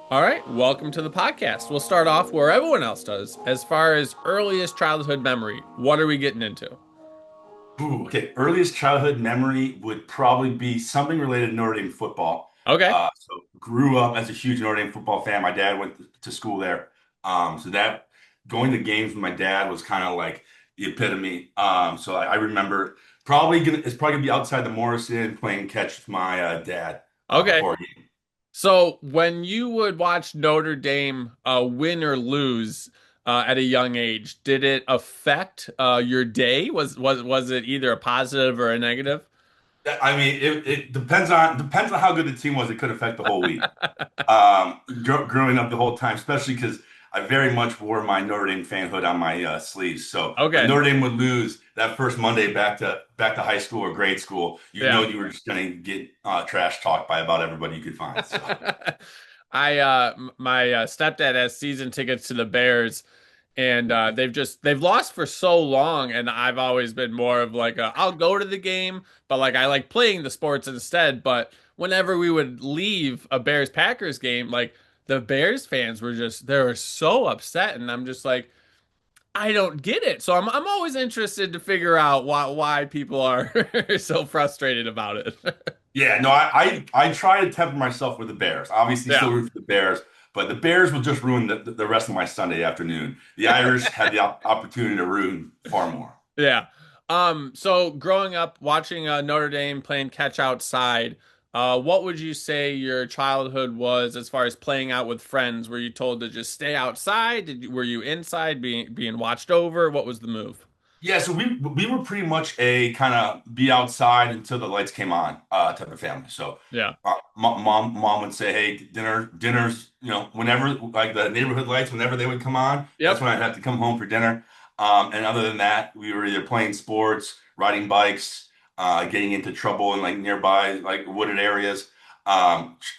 All right, welcome to the podcast. We'll start off where everyone else does. As far as earliest childhood memory, what are we getting into? Ooh, okay. Earliest childhood memory would probably be something related to Notre Dame football. Okay. So grew up as a huge Notre Dame football fan. My dad went to school there. So that going to games with my dad was kind of like the epitome. So I remember it's probably gonna be outside the Morrison playing catch with my dad Okay. before a game. So when you would watch Notre Dame win or lose at a young age, did it affect your day? Was it either a positive or a negative? I mean, it depends on how good the team was. It could affect the whole week. Growing up the whole time, especially because I very much wore my Notre Dame fanhood on my sleeves. So when Okay. Notre Dame would lose that first Monday back to high school or grade school, Yeah. you were just gonna get trash talked by about everybody you could find. So My stepdad has season tickets to the Bears, and they've lost for so long, and I've always been more of like I'll go to the game, but like I like playing the sports instead. But whenever we would leave a Bears Packers game, like the Bears fans were just they were so upset, and I'm just like I don't get it. So I'm always interested to figure out why people are so frustrated about it. yeah, no, I try to temper myself with the Bears. Obviously, Yeah. still root for the Bears, but the Bears will just ruin the rest of my Sunday afternoon. The Irish had the opportunity to ruin far more. Yeah. So growing up watching Notre Dame playing catch outside, what would you say your childhood was as far as playing out with friends? Were you told to just stay outside? Were you inside being watched over? What was the move? Yeah, so we were pretty much a kind of be outside until the lights came on type of family. So Yeah. mom would say, "Hey, dinner's whenever like the neighborhood lights whenever they would come on, that's Yep. when I'd have to come home for dinner." And other than that, we were either playing sports, riding bikes, getting into trouble in like nearby like wooded areas.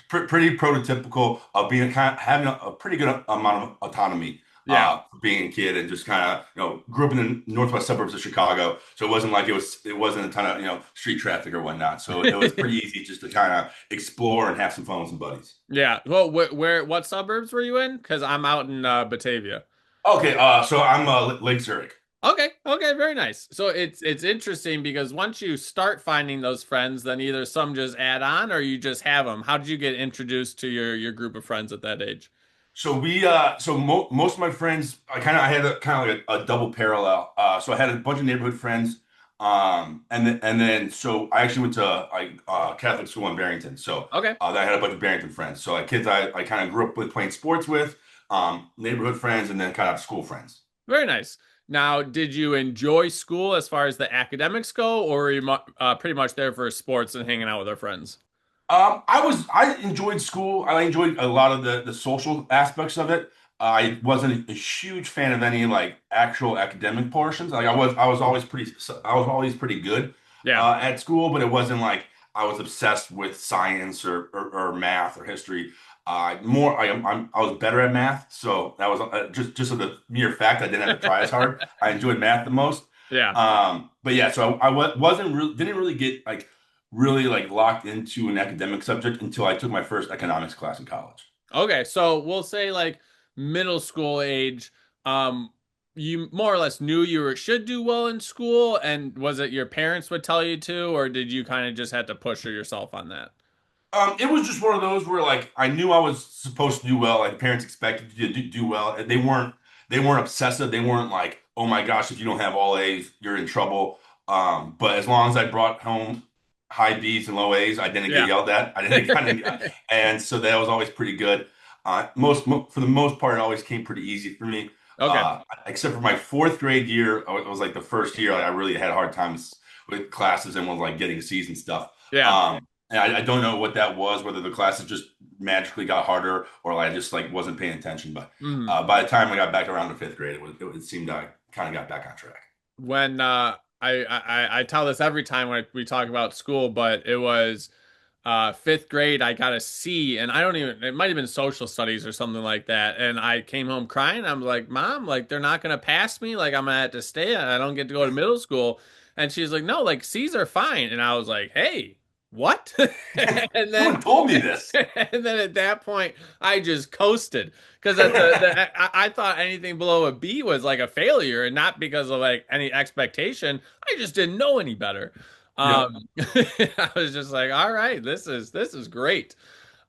Pretty prototypical of being kind of having a pretty good amount of autonomy Yeah. being a kid and just kind of grew up in the northwest suburbs of Chicago, so it wasn't like it wasn't a ton of street traffic or whatnot. So it was pretty easy just to kind of explore and have some fun with some buddies. Yeah. Well, what suburbs were you in? Because I'm out in Batavia. Okay, so I'm Lake Zurich. Okay, okay, very nice. So it's interesting because once you start finding those friends, then either some just add on or you just have them. How did you get introduced to your group of friends at that age? So most of my friends, I had a kind of like a double parallel. So I had a bunch of neighborhood friends, and then so I actually went to like Catholic school in Barrington. So Okay, I had a bunch of Barrington friends. So like kids I kind of grew up with playing sports with, neighborhood friends, and then kind of school friends. very nice. Now, did you enjoy school as far as the academics go, or were you pretty much there for sports and hanging out with our friends? I enjoyed school. I enjoyed a lot of the social aspects of it. I wasn't a huge fan of any like actual academic portions. Like I was always pretty good Yeah, at school, but it wasn't like I was obsessed with science or math or history. I was better at math, so that was just of the mere fact I didn't have to try as hard. I enjoyed math the most. yeah. But yeah, so wasn't really didn't really get like really like locked into an academic subject until I took my first economics class in college. Okay, so we'll say like middle school age. Um, you more or less knew you should do well in school, and was it your parents would tell you to, or did you kind of just have to push yourself on that? It was just one of those where like I knew I was supposed to do well. Like parents expected you to do well. They weren't obsessive. They weren't like, oh my gosh, if you don't have all A's, you're in trouble. But as long as I brought home high B's and low A's, I didn't get Yeah. yelled at. I didn't kind of, and so that was always pretty good. For the most part, it always came pretty easy for me. Okay. Except for my fourth grade year, it was like the first year like, I really had hard times with classes and was like getting C's and stuff. Yeah. And I don't know what that was, whether the classes just magically got harder or I just like wasn't paying attention. But Mhm. by the time I got back around to fifth grade, it seemed I kind of got back on track. When I tell this every time when we talk about school, but it was fifth grade. I got a C, and I don't even. It might have been social studies or something like that. And I came home crying. I'm like, Mom, like they're not gonna pass me. Like I'm gonna have to stay. I don't get to go to middle school. And she's like, No, like C's are fine. And I was like, Hey. what? And No then one told me this. and then at that point I just coasted because at I thought anything below a B was like a failure and not because of like any expectation. I just didn't know any better. Yep. I was just like, all right, this is great.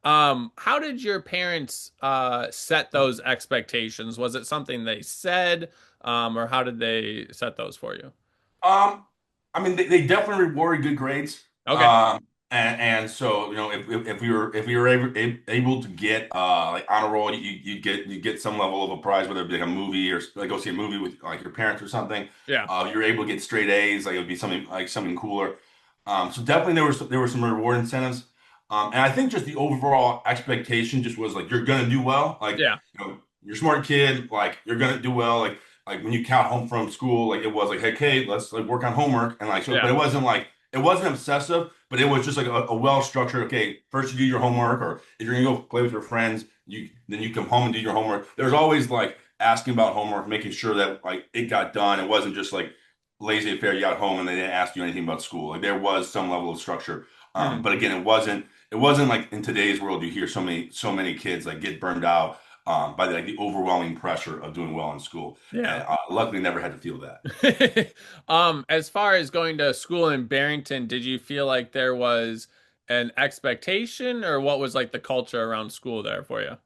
How did your parents set those expectations? Was it something they said, or how did they set those for you? Um, I mean, they definitely rewarded good grades. Okay. And so if we were able to get like honor roll, you get some level of a prize, whether it be like a movie or like go see a movie with like your parents or something. Yeah. You're able to get straight A's, like it would be something cooler. So definitely there were some reward incentives. And I think just the overall expectation just was like you're gonna do well, like Yeah. you're a smart kid, like you're gonna do well, like when you count home from school, like it was like, hey, let's like work on homework and like so, but Yeah. it wasn't obsessive, but it was just like a well structured. Okay, first you do your homework, or if you're gonna go play with your friends, you come home and do your homework. There's always like asking about homework, making sure that like it got done. It wasn't just like lazy affair. You got home and they didn't ask you anything about school. Like there was some level of structure. Mhm. But again, it wasn't like in today's world you hear so many kids like get burned out by the overwhelming pressure of doing well in school. Yeah. And luckily, never had to feel that. As far as going to school in Barrington, did you feel like there was an expectation or what was like the culture around school there for you?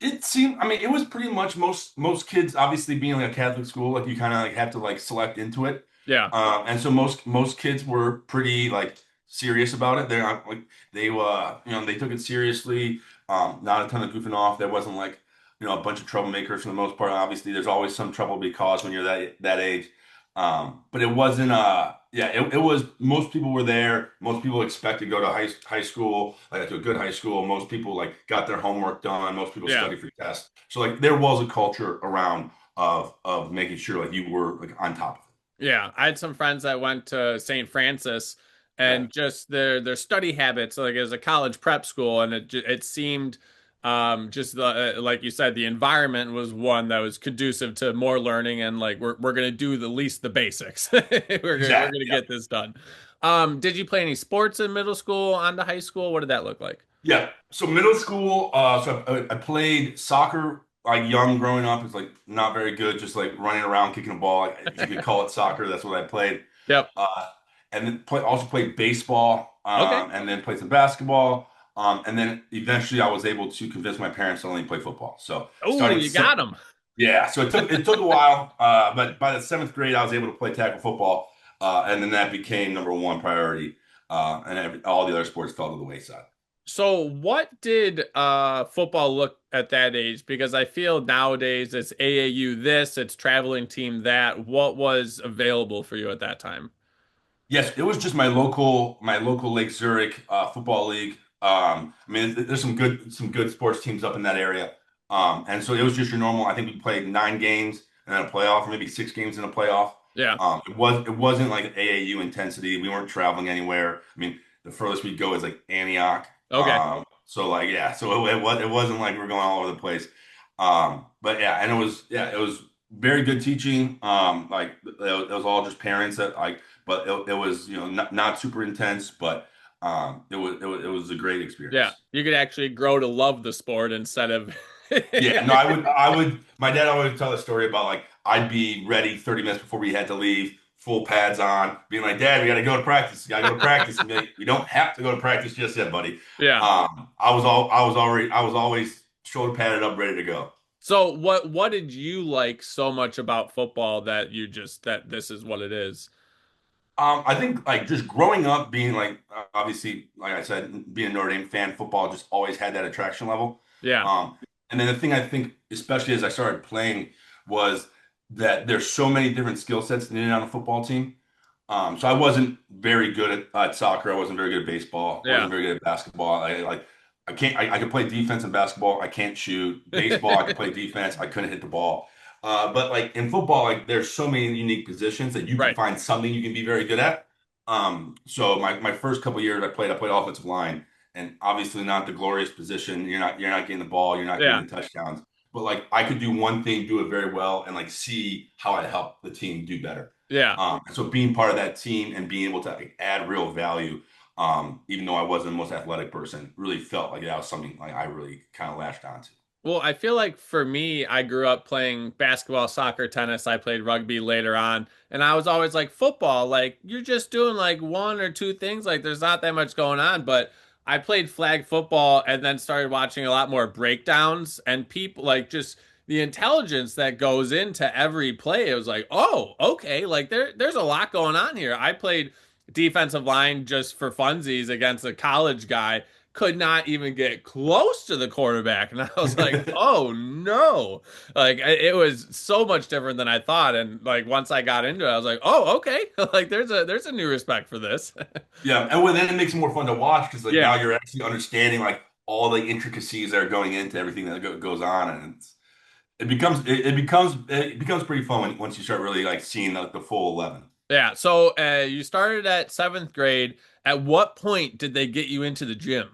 It seemed, I mean, it was pretty much most kids, obviously being like a Catholic school, like you kind of like have to like select into it. Yeah. And so most kids were pretty like serious about it. They're not like they took it seriously. Not a ton of goofing off. There wasn't like a bunch of troublemakers for the most part. Obviously, there's always some trouble because when you're that age. But it wasn't yeah, it was most people were there. Most people expect to go to high school, like to a good high school. Most people like got their homework done. Most people Yeah. study for tests. So like there was a culture around of making sure like you were like on top of Yeah, I had some friends that went to St. Francis it. Yeah. and just their study habits, like as a college prep school, and it seemed just like you said, the environment was one that was conducive to more learning and like we're gonna do the least the basics. We're Exactly. gonna Yeah. get this done. Did you play any sports in middle school, on to high school? What did that look like? Yeah. So middle school, I played soccer like young growing up. It's like not very good, just like running around kicking a ball. If you could call it soccer, that's what I played. Yep. And then also played baseball, Okay. and then played some basketball. And then eventually I was able to convince my parents to only play football. So Oh, you got them. yeah, so it took a while, but by the seventh grade I was able to play tackle football, and then that became number one priority, and all the other sports fell to the wayside. So, what did football look at that age? Because I feel nowadays it's AAU this, it's traveling team that. What was available for you at that time? Yes, it was just my local Lake Zurich football league. I mean, there's some good sports teams up in that area. And so it was just your normal. I think we played 9 games and then a playoff, or maybe 6 games in a playoff. Yeah. It wasn't like AAU intensity. We weren't traveling anywhere. I mean, the furthest we'd go is like Antioch. Okay. So like yeah, so it wasn't like we're going all over the place. But yeah, and it was very good teaching. Like it was all just parents that like but it was not super intense, but it was a great Yeah. experience. You could actually grow to love the sport instead of. Yeah, no, I would. My dad always tell a story about like I'd be ready 30 minutes before we had to leave, full pads on, being like, Dad, we got to go to practice. We got to go to practice. And be like, you don't have to go to practice just yet, buddy. Yeah. I was always shoulder padded up, ready to go. So, what did you like so much about football that you just that this is what it is? I think like just growing up, being like obviously, like I said, being a Notre Dame fan, football just always had that attraction level. Yeah. Um, and then the thing I think, especially as I started playing, was that there's so many different skill sets needed on a football team. So I wasn't very good at soccer. I wasn't very good at baseball. Yeah. Wasn't very good at basketball. I can't. I could play defense in basketball. I can't shoot baseball. I could play defense. I couldn't hit the ball. But like in football, like there's so many unique positions that you can Right. find something you can be very good at. So my first couple years I played offensive line, and obviously not the glorious position. You're not getting the ball. You're not getting Yeah. the touchdowns. But like I could do one thing, do it very well, and like see how I help the team do better. Yeah. So being part of that team and being able to like, add real value, Even though I wasn't the most athletic person, really felt like that was something like I really kind of latched onto. Well, I feel like for me, I grew up playing basketball, soccer, tennis. I played rugby later on, and I was always like football. Like you're just doing like one or two things. Like there's not that much going on. But I played flag football and then started watching a lot more breakdowns and people like just the intelligence that goes into every play. It was like, oh, okay, like there's a lot going on here. I played defensive line just for funsies against a college guy could not even get close to the quarterback. And I was like, oh no. Like it was so much different than I thought. And like once I got into it, I was like, oh, okay. Like there's a new respect for this. Yeah, and well, then it makes it more fun to watch because like now Yeah. you're actually understanding like all the intricacies that are going into everything that goes on, and it becomes pretty fun once you start really like seeing the full 11. Yeah. So you started at seventh grade. At what point did they get you into the gym?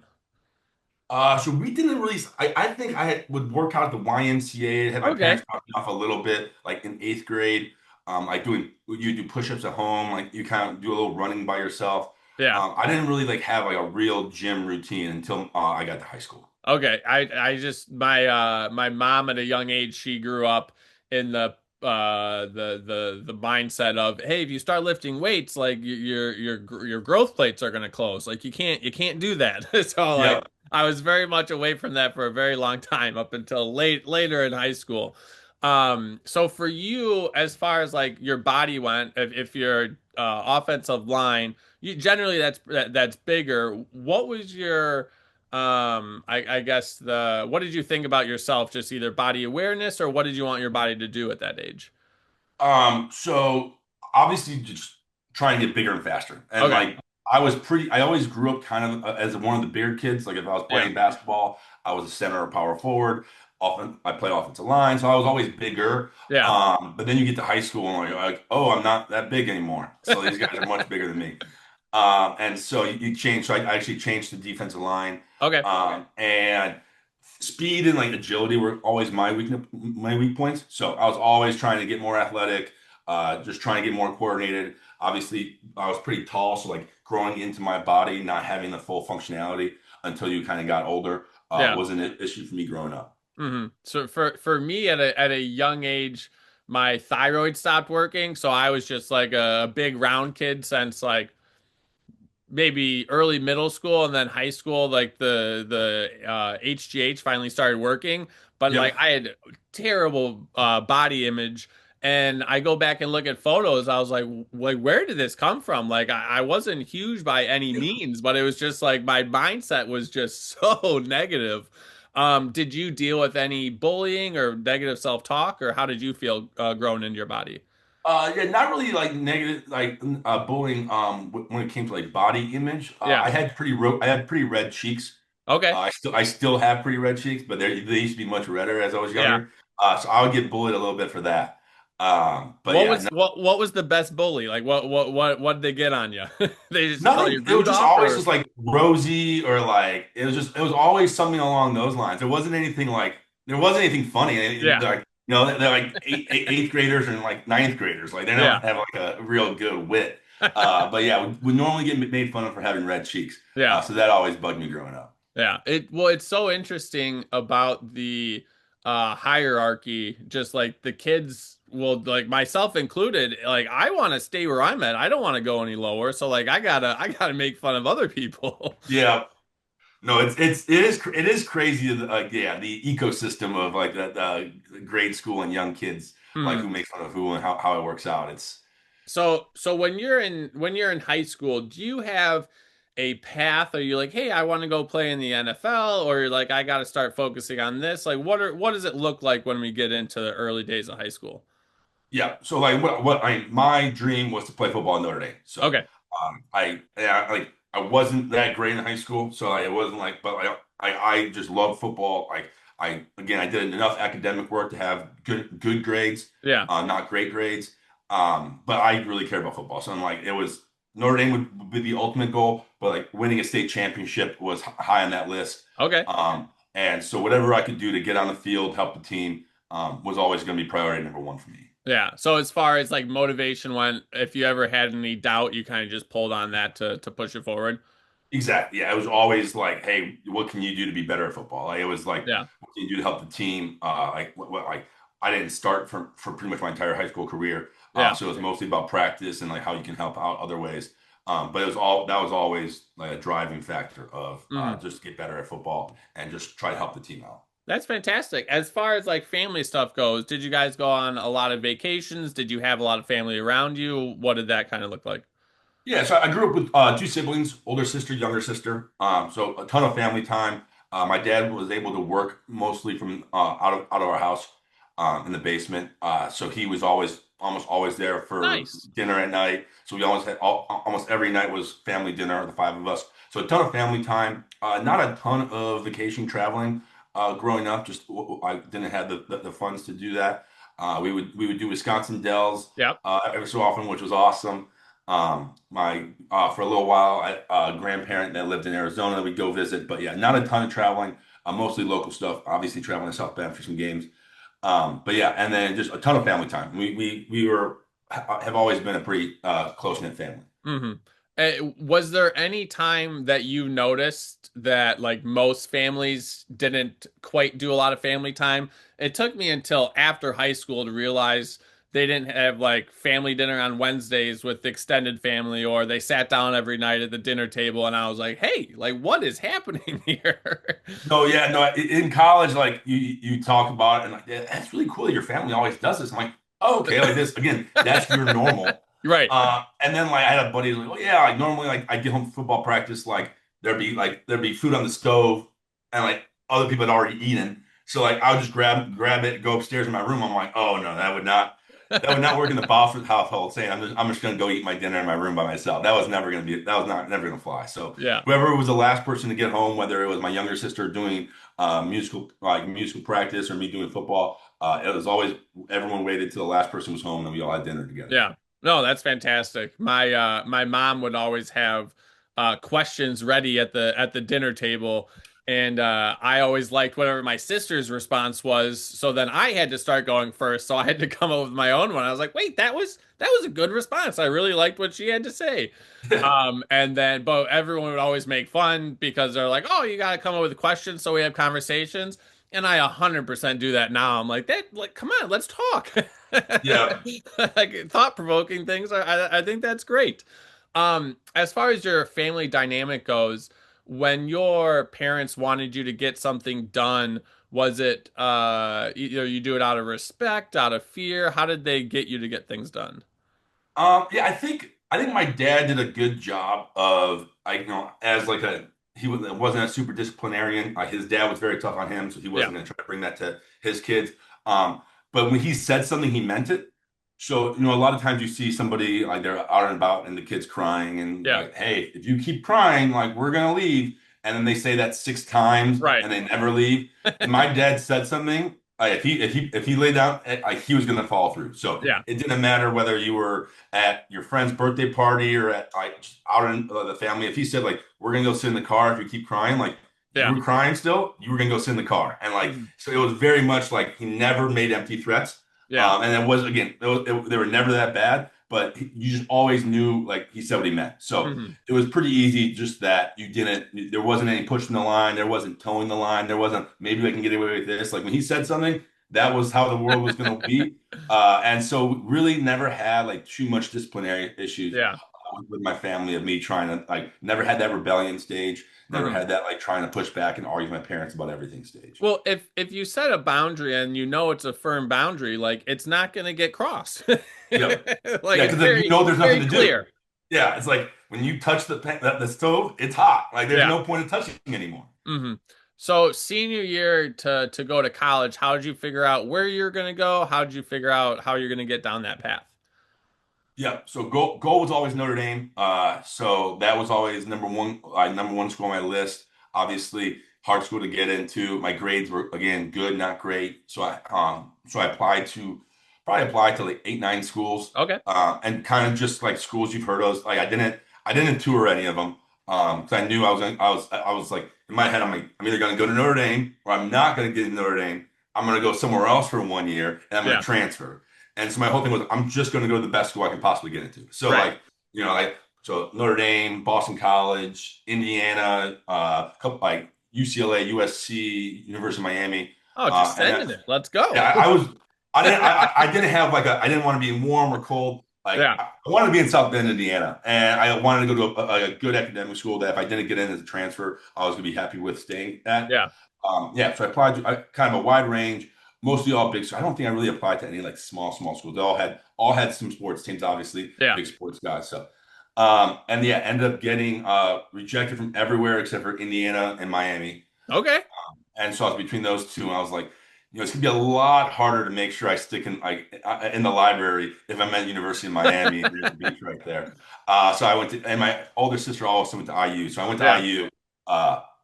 So we didn't really. I think would work out at the YMCA. Had my Okay. parents drop me off a little bit, like in eighth grade. Like you do push-ups at home, like you kind of do a little running by yourself. Yeah. I didn't really like have like a real gym routine until I got to high school. Okay. I just my mom at a young age, she grew up in the mindset of, hey, if you start lifting weights, like your growth plates are gonna close. Like you can't do that. So like Yeah. I was very much away from that for a very long time up until later in high school. So for you, as far as like your body went, if you're offensive line, you generally that's bigger. What was your I guess what did you think about yourself? Just either body awareness or what did you want your body to do at that age? So obviously just trying to get bigger and faster. And Okay. like I always grew up kind of as one of the bigger kids. Like if I was Yeah. playing basketball, I was a center or power forward. Often I played offensive line, so I was always bigger. Yeah. But then you get to high school and you're like, oh, I'm not that big anymore. So these guys are much bigger than me. And so you change. So I actually changed the defensive line. Okay. And speed and like agility were always my weak points. So I was always trying to get more athletic, just trying to get more coordinated. Obviously, I was pretty tall, so like growing into my body, not having the full functionality until you kind of got older, Yeah. was an issue for me growing up. So for me at a young age, my thyroid stopped working, so I was just like a big round kid since like maybe early middle school and then high school, like the HGH finally started working. But Yep. like I had terrible body image, and I go back and look at photos. I was like, where did this come from? Like I wasn't huge by any means, but it was just like my mindset was just so negative. Did you deal with any bullying or negative self-talk, or how did you feel growing into your body? Yeah, not really like negative, like bullying. When it came to like body image, Yeah. I had pretty red cheeks. Okay. I still have pretty red cheeks, but they used to be much redder as I was Yeah. younger. So I would get bullied a little bit for that. But What yeah, was what was the best bully? Like what did they get on you? They just call you nothing. It was just Rudolph always or just like rosy or like it was always something along those lines. There wasn't anything funny. yeah. Like they're like eighth graders and like ninth graders. Like they don't Yeah. have like a real good wit. But yeah, we normally get made fun of for having red cheeks. Yeah. So that always bugged me growing up. Yeah. It's so interesting about the hierarchy, just like the kids will like myself included, like I want to stay where I'm at. I don't want to go any lower. So like I gotta make fun of other people. Yeah. No, it is crazy. Like yeah, the ecosystem of like the grade school and young kids, like who makes fun of who and how it works out. It's So when you're in high school, do you have a path? Are you like, hey, I want to go play in the NFL, or you're like, I got to start focusing on this? Like, what does it look like when we get into the early days of high school? Yeah. So like what I my dream was to play football in Notre Dame. So Okay, I wasn't that great in high school, so it wasn't like but I just love football. I did enough academic work to have good grades, yeah, not great grades. But I really care about football. So I'm like it was Notre Dame would be the ultimate goal, but like winning a state championship was high on that list. okay, And so whatever I could do to get on the field, help the team, was always going to be priority number one for me. yeah. So as far as like motivation went, if you ever had any doubt, you kind of just pulled on that to push it forward. Exactly. Yeah, it was always like, hey, what can you do to be better at football? Like, it was like, Yeah. what can you do to help the team? Like I didn't start for pretty much my entire high school career, Yeah. so it was mostly about practice and like how you can help out other ways. But it was all that was always like a driving factor of Mhm. just get better at football and just try to help the team out. That's fantastic. As far as like family stuff goes, did you guys go on a lot of vacations? Did you have a lot of family around you? What did that kind of look like? Yeah, so I grew up with two siblings, older sister, younger sister. So a ton of family time. My dad was able to work mostly from out of our house in the basement. So he was almost always there for Nice. dinner at night. So we always had almost every night was family dinner, the five of us. So a ton of family time. Not a ton of vacation traveling growing up. Just I didn't have the funds to do that. We would do Wisconsin Dells Yep. every so often, which was awesome. My For a little while, grandparent that lived in Arizona, we'd go visit, but yeah, not a ton of traveling. Mostly local stuff. Obviously, traveling to South Bend for some games. But yeah, and then just a ton of family time. We have always been a pretty close knit family. Hmm. Was there any time that you noticed that like most families didn't quite do a lot of family time? It took me until after high school to realize they didn't have like family dinner on Wednesdays with the extended family, or they sat down every night at the dinner table, and I was like, hey, like what is happening here? No, yeah, no. In college, like you talk about it, and like yeah, that's really cool that your family always does this. I'm like, oh, okay, like this again. That's your normal. Right. And then like I had a buddy who's like, oh yeah, like normally like I get home from football practice, like there'd be food on the stove, and like other people had already eaten. So like I would just grab it, go upstairs in my room. I'm like, oh no, that would not work in the Botsford household. Saying I'm just gonna go eat my dinner in my room by myself. That was not never gonna fly. So Yeah. whoever was the last person to get home, whether it was my younger sister doing musical practice or me doing football, it was always everyone waited till the last person was home and we all had dinner together. Yeah. No, that's fantastic. My mom would always have questions ready at the dinner table, and I always liked whatever my sister's response was. So then I had to start going first. So I had to come up with my own one. I was like, "Wait, that was a good response. I really liked what she had to say." And then but everyone would always make fun because they're like, "Oh, you got to come up with questions so we have conversations." And I 100% do that now. I'm like, "That like come on, let's talk." Yeah. Like thought-provoking things. I think that's great. As far as your family dynamic goes, when your parents wanted you to get something done, was it you do it out of respect, out of fear? How did they get you to get things done? Yeah, I think my dad did a good job of as like wasn't a super disciplinarian. His dad was very tough on him, so he Yeah, wasn't going to try to bring that to his kids. But when he said something, he meant it. So a lot of times you see somebody like they're out and about and the kid's crying and yeah, like, hey, if you keep crying, like we're gonna leave. And then they say that six times right. and they never leave. And my dad said something. If he laid down, he was gonna follow through. So Yeah, it didn't matter whether you were at your friend's birthday party or at like just out in the family. If he said like we're gonna go sit in the car if you keep crying, like you yeah, were crying still, you were gonna go sit in the car. And like mhm, so, it was very much like he never made empty threats. yeah, And it was again, they were never that bad, but you just always knew like he said what he meant. So mhm, it was pretty easy, just that there wasn't any pushing the line, there wasn't towing the line, there wasn't maybe I can get away with this. Like when he said something, that was how the world was going to be. And so really never had like too much disciplinary issues yeah. with my family of me trying to like never had that rebellion stage, never Mhm. had that like trying to push back and argue with my parents about everything stage. Well, if you set a boundary and you know it's a firm boundary, like it's not going to get crossed. Yep. Like Yeah, it's because very there's nothing very to do. clear. Yeah, it's like when you touch the stove, it's hot. Like there's Yeah. no point in touching anymore. Hmm. So senior year to go to college, how did you figure out where you're going to go? How did you figure out how you're going to get down that path? Yeah, so goal was always Notre Dame. So that was always number one school on my list. Obviously, hard school to get into. My grades were again good, not great. So I applied to like 8, 9 schools, Okay. and kind of just like schools you've heard of. Like I didn't tour any of them, because I knew I was like in my head I'm like I'm either gonna go to Notre Dame or I'm not gonna get into Notre Dame. I'm gonna go somewhere else for 1 year and I'm gonna Yeah. transfer. And so my whole thing was, I'm just going to go to the best school I can possibly get into. So Right. like So Notre Dame, Boston College, Indiana, a couple like UCLA, USC, University of Miami, Oh, just and sending that's it. Let's yeah. go. I didn't have like a I didn't want to be warm or cold. Like Yeah, I wanted to be in South Bend, Indiana, and I wanted to go to a good academic school that if I didn't get in as a transfer, I was gonna be happy with staying at. yeah. Yeah, so I applied to kind of a wide range, mostly all big. So I don't think I really applied to any like small schools. They all had some sports teams, obviously, Yeah. big sports guys. So, and yeah, ended up getting rejected from everywhere except for Indiana and Miami. Okay. And so I was between those two, and I was like, it's gonna be a lot harder to make sure I stick in like in the library if I'm at University of Miami. There's a beach right there. So I went to, and my older sister also went to IU. So I went to Yeah. IU,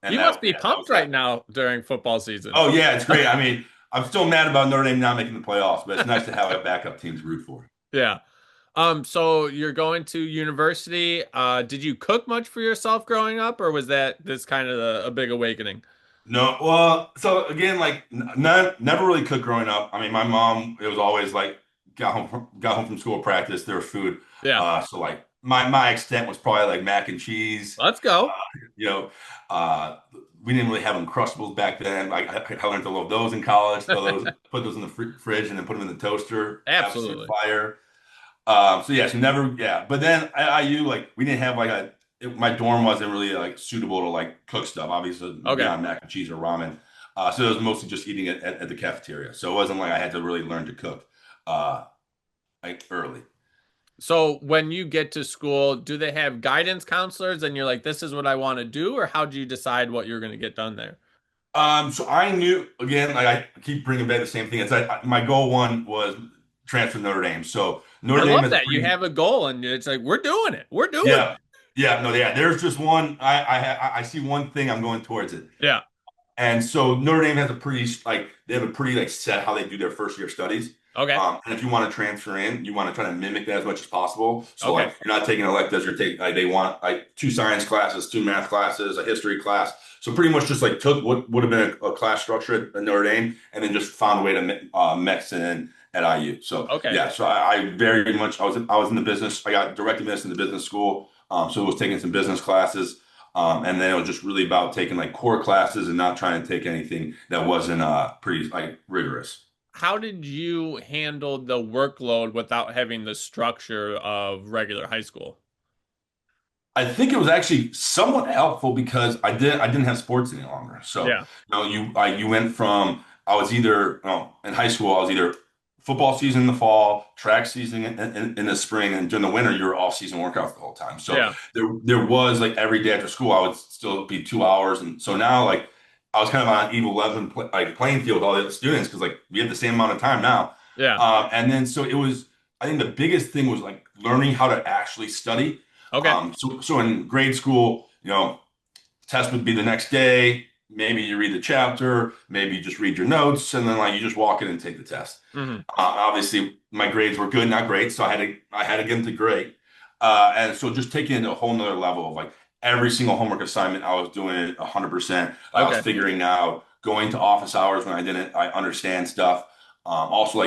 and You must that be yeah, that pumped was right that. now during football season. Oh yeah, it's great. I mean, I'm still mad about Notre Dame not making the playoffs, but it's nice to have a backup team to root for. Yeah. So you're going to university. Did you cook much for yourself growing up, or was that this kind of a big awakening? No, well, so again, like never really cooked growing up. I mean, my mom, it was always like got home from school practice, there was food. Yeah. So like my extent was probably like mac and cheese. Let's go. You know, uh, we didn't really have Uncrustables back then. Like I learned to love those in college. Throw those, put those in the fridge, and then put them in the toaster. Absolute Absolutely. fire. So yeah, so never, yeah. But then at IU, like we didn't have like my dorm wasn't really like suitable to like cook stuff, obviously Okay. beyond mac and cheese or ramen. So it was mostly just eating it at the cafeteria. So it wasn't like I had to really learn to cook uh like early. So when you get to school, do they have guidance counselors and you're like, this is what I want to do, or how do you decide what you're going to get done there? So I knew again, like I keep bringing back the same thing. It's like my goal one was transfer to Notre Dame. So I Notre Dame love is a that. You pretty have a goal and it's like, we're doing it. We're doing it. yeah, yeah, no, yeah. There's just one. I see one thing. I'm going towards it. Yeah. And so Notre Dame has a pretty like they have a pretty like set how they do their first year studies. Okay. And if you want to transfer in, you want to try to mimic that as much as possible. So Okay. like you're not taking electives, you're taking like they want like two science classes, two math classes, a history class. So pretty much just like took what would have been a class structure at Notre Dame and then just found a way to mix it in at IU. So Okay. yeah, so I very much I was in the business. I got direct admission to business school. So it was taking some business classes. And then it was just really about taking like core classes and not trying to take anything that wasn't pretty like rigorous. How did you handle the workload without having the structure of regular high school? I think it was actually somewhat helpful because I didn't have sports any longer. So Yeah. you went from I was either in high school I was either football season in the fall, track season in the spring, and during the winter you were off season workouts the whole time. So Yeah. there was like every day after school I would still be 2 hours, and so now like I was kind of on an even level like playing field with all the other students because like we have the same amount of time now. Yeah. And then so it was I think the biggest thing was like learning how to actually study. Okay. So in grade school, test would be the next day. Maybe you read the chapter, maybe you just read your notes, and then like you just walk in and take the test. Hmm. Obviously, my grades were good, not great, so I had to get them to great. And so just taking it to a whole nother level of like every single homework assignment, I was doing it 100%. I was Okay. figuring out going to office hours when I understand stuff. Also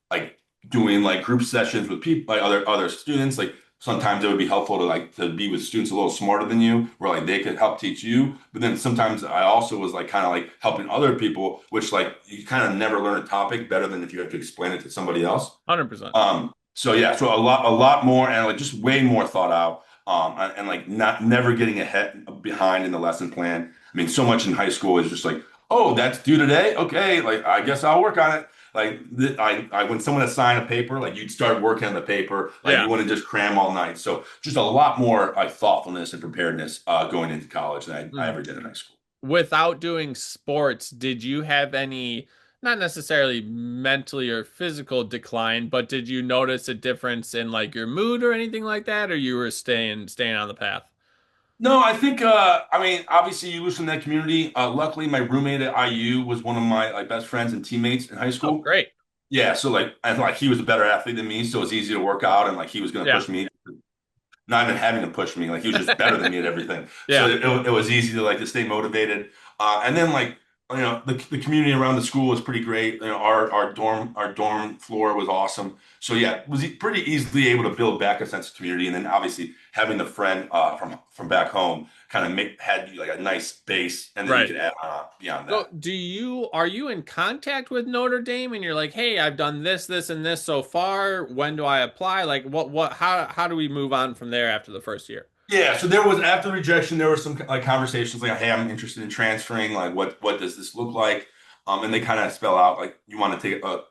like doing like group sessions with people like other students. Like sometimes it would be helpful to be with students a little smarter than you, where like they could help teach you. But then sometimes I also was like kind of like helping other people, which like you kind of never learn a topic better than if you have to explain it to somebody else. 100%. So yeah, so a lot more and like just way more thought out. And like not never getting ahead behind in the lesson plan. I mean, so much in high school is just like, oh, that's due today. Okay, like I guess I'll work on it. Like when someone assigned a paper, like you'd start working on the paper, like Yeah. you wouldn't just cram all night. So just a lot more like thoughtfulness and preparedness going into college than I Mhm. ever did in high school. Without doing sports, did you have any, not necessarily mentally or physical decline, but did you notice a difference in like your mood or anything like that, or you were staying on the path? No, I think I mean obviously you lose from that community. Luckily my roommate at IU was one of my like best friends and teammates in high Oh, school. great. Yeah, so like and like he was a better athlete than me, so it was easy to work out and like he was gonna Yeah. push me, not even having to push me, like he was just better than me at everything. So Yeah. it was easy to like to stay motivated. And then like the community around the school was pretty great. Our dorm floor was awesome. So yeah, pretty easily able to build back a sense of community, and then obviously having the friend from back home kind of make had you like a nice base, and then you Right. could add on beyond So that. are you in contact with Notre Dame and you're like, hey, I've done this, this, and this so far. When do I apply? Like how do we move on from there after the first year? Yeah, so there was after the rejection, there were some like conversations like, "Hey, I'm interested in transferring. Like, what does this look like?" And they kind of spell out like you want to take a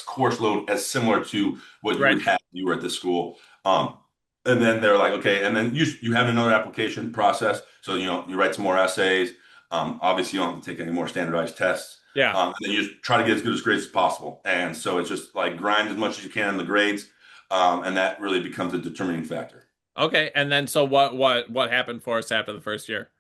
course load as similar to what you Right. would have if you were at this school. And then they're like, "Okay," and then you have another application process. So you write some more essays. Obviously, you don't have to take any more standardized tests. Yeah. And then you just try to get as good as grades as possible. And so it's just like grind as much as you can on the grades, and that really becomes a determining factor. Okay. And then so what happened for us after the first year?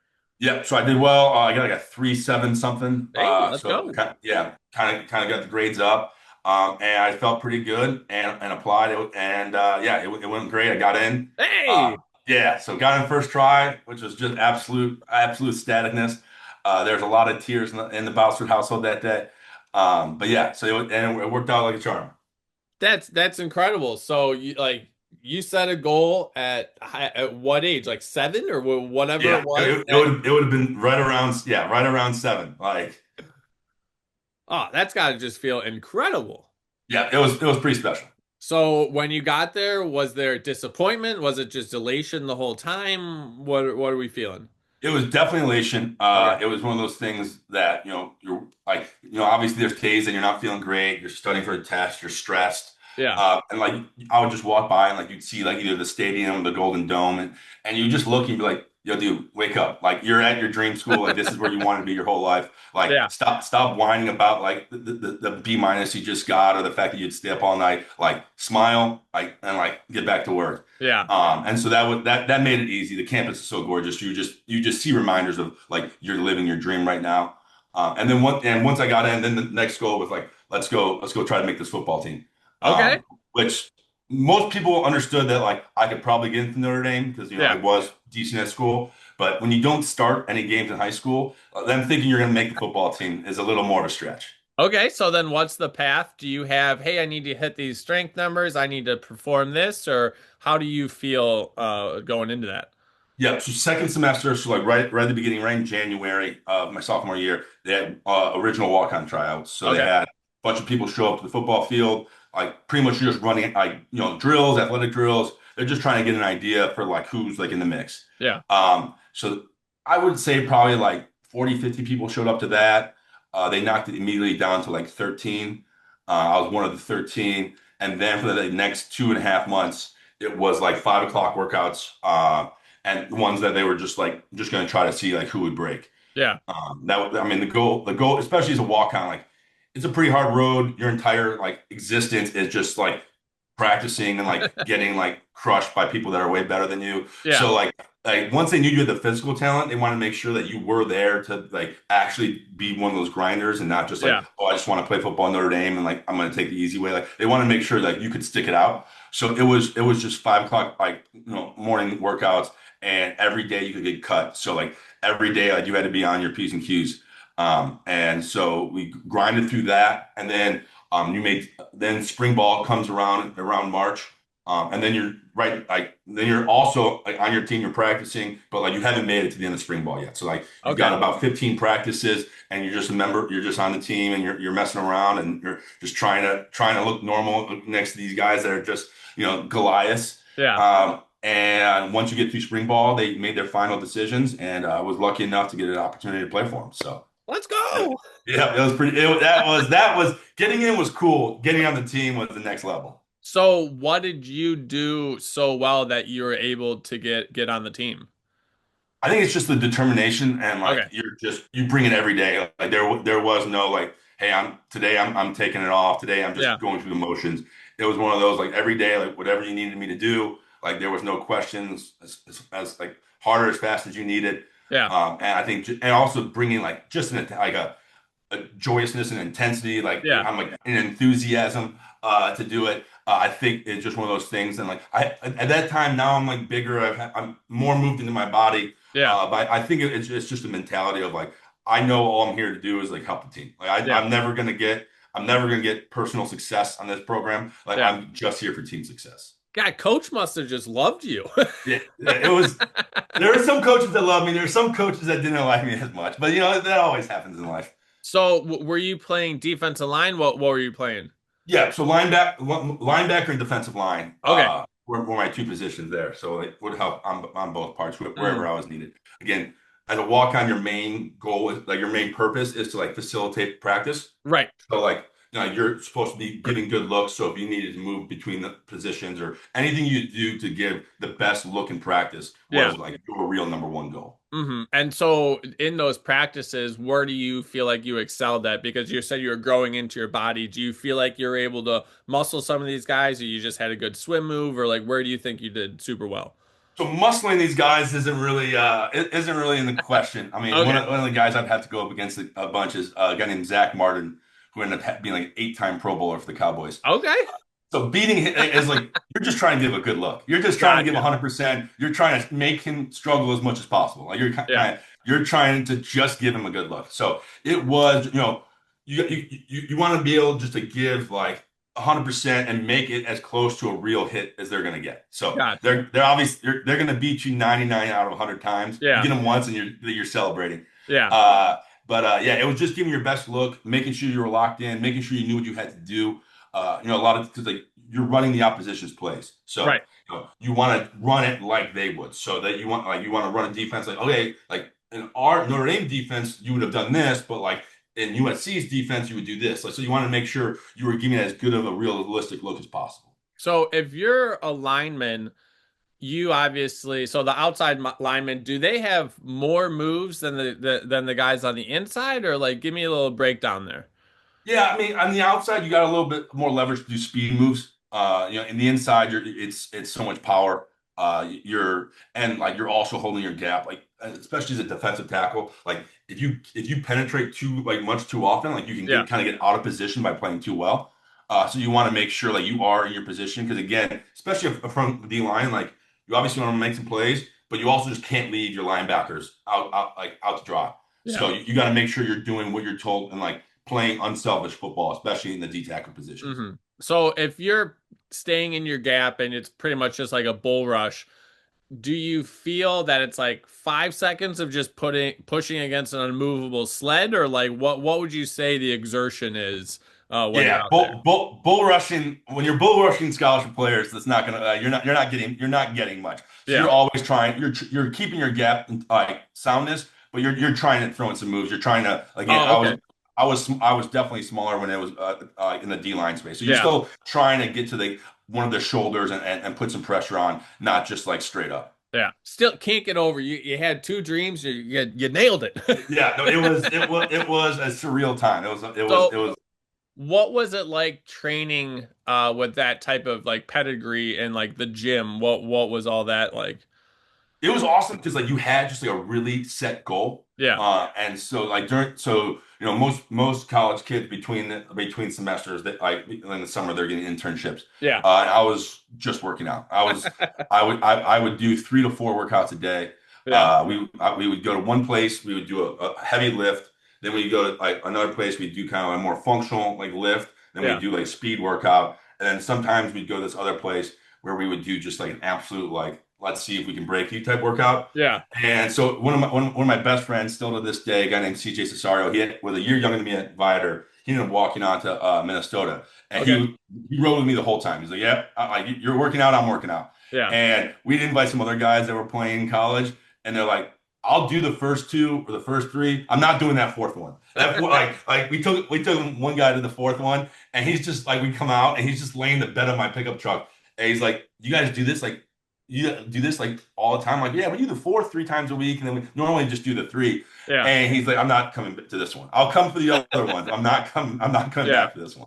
Yeah, so I did well. I got like a 3.7 something. Hey, let's So go. yeah, kind of got the grades up, and I felt pretty good and applied it, and yeah, it went great. I got in. Hey, Yeah, so got in first try, which was just absolute staticness. There's a lot of tears in the Botsford household that day, but yeah, and it worked out like a charm. that's incredible. So you set a goal at what age? Like 7 or whatever it Yeah, was. it would have been right around 7. Like Oh, that's got to just feel incredible. yeah, it was pretty special. So when you got there, was there disappointment? Was it just elation the whole time? What are we feeling? It was definitely elation. Okay. It was one of those things that, you're like, obviously there's days that you're not feeling great. You're studying for a test. You're stressed. Yeah. And like, I would just walk by and like, you'd see like either the stadium, the Golden Dome, and you just look and be like, yo, dude, wake up. Like you're at your dream school. Like this is where you want to be your whole life. Like Yeah. stop whining about like the B minus you just got or the fact that you'd stay up all night. Like smile, like, and like get back to work. Yeah. And so that made it easy. The campus is so gorgeous. You just see reminders of like you're living your dream right now. Once I got in, then the next goal was like, let's go try to make this football team. Okay. Which most people understood that like I could probably get into Notre Dame because I Yeah. was decent at school. But when you don't start any games in high school, them thinking you're going to make the football team is a little more of a stretch. Okay. So then what's the path? Do you have, hey, I need to hit these strength numbers. I need to perform this, or how do you feel going into that? Yeah, so second semester, so like right at the beginning, right in January of my sophomore year, they had original walk-on tryouts. So they Okay. had a bunch of people show up to the football field, like pretty much just running like drills, athletic drills. They're just trying to get an idea for like who's like in the mix. Yeah. So I would say probably like 40, 50 people showed up to that. They knocked it immediately down to like 13. I was one of the 13, and then for the next 2.5 months, it was like 5 o'clock workouts. And the ones that they were just going to try to see like who would break. Yeah. I mean, the goal, especially as a walk on, like it's a pretty hard road. Your entire like existence is just like practicing and like getting like crushed by people that are way better than you. Yeah. So like once they knew you had the physical talent, they wanted to make sure that you were there to like actually be one of those grinders and not just like, Yeah. oh, I just want to play football in Notre Dame and like I'm going to take the easy way. Like they want to make sure that you could stick it out. So it was just 5 o'clock like morning workouts, and every day you could get cut. So like every day like you had to be on your P's and Q's. And so we grinded through that, and then you made then spring ball comes around March, and then you're right like then you're also like on your team you're practicing, but like you haven't made it to the end of spring ball yet. So like you've got Okay. about 15 practices, and you're just a member, you're just on the team, and you're messing around, and you're just trying to look normal next to these guys that are just Goliaths. Yeah. And once you get through spring ball, they made their final decisions, and I was lucky enough to get an opportunity to play for them. So. Let's Yeah, go. yeah, it was pretty. That was getting in was cool. Getting on the team was the next level. So what did you do so well that you were able to get on the team? I think it's just the determination and Okay. like you bring it every day. Like there was no like, hey, I'm taking it off. Today I'm Yeah. just going through the motions. It was one of those like every day, like whatever you needed me to do. Like there was no questions as like harder as fast as you needed. Yeah. And I think and also bringing like just like a joyousness and intensity, like Yeah. I'm like an enthusiasm to do it. I think it's just one of those things. And like I at that time now I'm like bigger. I'm more moved into my body. Yeah. But I think it's just a mentality of like I know all I'm here to do is like help the team. Like Yeah. I'm never gonna get personal success on this program. Like Yeah. I'm just here for team success. God, coach must have just loved you. Yeah, it was. There were some coaches that loved me. There were some coaches that didn't like me as much. But that always happens in life. So, were you playing defensive line? What were you playing? Yeah, so linebacker and defensive line Okay. were my two positions there. So it would help on both parts Mhm. wherever I was needed. Again, as a walk on, your main goal is like your main purpose is to like facilitate practice. Right. So like you're supposed to be giving good looks. So if you needed to move between the positions or anything you do to give the best look in practice Yeah. was like your real number one goal. And so, in those practices, where do you feel like you excelled at? Because you said you were growing into your body. Do you feel like you're able to muscle some of these guys, or you just had a good swim move, or like where do you think you did super well? So muscling these guys isn't really in the question. I mean, Okay. one of the guys I've had to go up against a bunch is a guy named Zach Martin, who ended up being like 8-time Pro Bowler for the Cowboys. Okay. So beating him is like you're just trying to give a good look. You're just trying to give Gotcha. 100%. You're trying to make him struggle as much as possible. Like Yeah. you're trying to just give him a good look. So it was, you want to be able just to give like 100% and make it as close to a real hit as they're going to get. So Gotcha. they're obviously they're going to beat you 99 out of 100 times. You Yeah. get them once and you're celebrating. Yeah. But yeah, it was just giving your best look, making sure you were locked in, making sure you knew what you had to do. A lot of because like you're running the opposition's plays, so Right. you want to run it like they would, so that you want to run a defense like okay, like in our Notre Dame defense, you would have done this, but like in USC's defense, you would do this. Like so, you want to make sure you were giving it as good of a realistic look as possible. So if you're a lineman, you obviously so the outside linemen, do they have more moves than than the guys on the inside, or like give me a little breakdown there? Yeah, I mean, on the outside, you got a little bit more leverage to do speed moves. In the inside, it's so much power. You're also holding your gap, like especially as a defensive tackle. Like if you penetrate too like much too often, like you can Yeah. get out of position by playing too well. So you want to make sure like you are in your position because again, especially from the D line, like you obviously want to make some plays, but you also just can't leave your linebackers out to dry. Yeah. So you got to make sure you're doing what you're told and like playing unselfish football, especially in the D tackle positions. So if you're staying in your gap and it's pretty much just like a bull rush, do you feel that it's like 5 seconds of just pushing against an unmovable sled, or like what would you say the exertion is when you're Yeah, out there? bull rushing when you're bull rushing scholarship players, that's not gonna you're not getting much. So Yeah. you're always trying you're keeping your gap like soundness, but you're trying to throw in some moves. You're trying to again. Oh, okay. I was definitely smaller when it was in the D line space. So you're Yeah. still trying to get to the one of the shoulders and put some pressure on, not just like straight up. Yeah. Still can't get over. You had two dreams. You nailed it. Yeah, no, it was a surreal time. So It was what was it like training with that type of like pedigree and like the gym? What was all that like? it was awesome because like you had just like a really set goal. Yeah. And so like most college kids between semesters that like in the summer they're getting internships. Yeah. I was just working out. I would do 3 to 4 workouts a day. Yeah. We would go to one place, we would do a heavy lift, then we go to like another place, we do kind of a more functional like lift, then we Yeah. do like speed workout, and then sometimes we'd go to this other place where we would do just like an absolute like let's see if we can break you type workout. Yeah. And so one of my best friends still to this day, a guy named CJ Cesario, was a year younger than me at Viator. He ended up walking on to Minnesota, and Okay. he rode with me the whole time. He's like, "Yeah, you're working out, I'm working out." Yeah. And we'd invite some other guys that were playing in college, and they're like, "I'll do the first two or the first three. I'm not doing that fourth one." Like we took one guy to the fourth one, and he's just like we come out and he's just laying the bed of my pickup truck, and he's like, "You guys do this like." You do this like all the time. Like, yeah, we do the four 3 times a week, and then we normally just do the three. Yeah. And he's like, I'm not coming to this one. I'll come for the other ones. I'm not coming. I'm not coming Yeah. back for this one.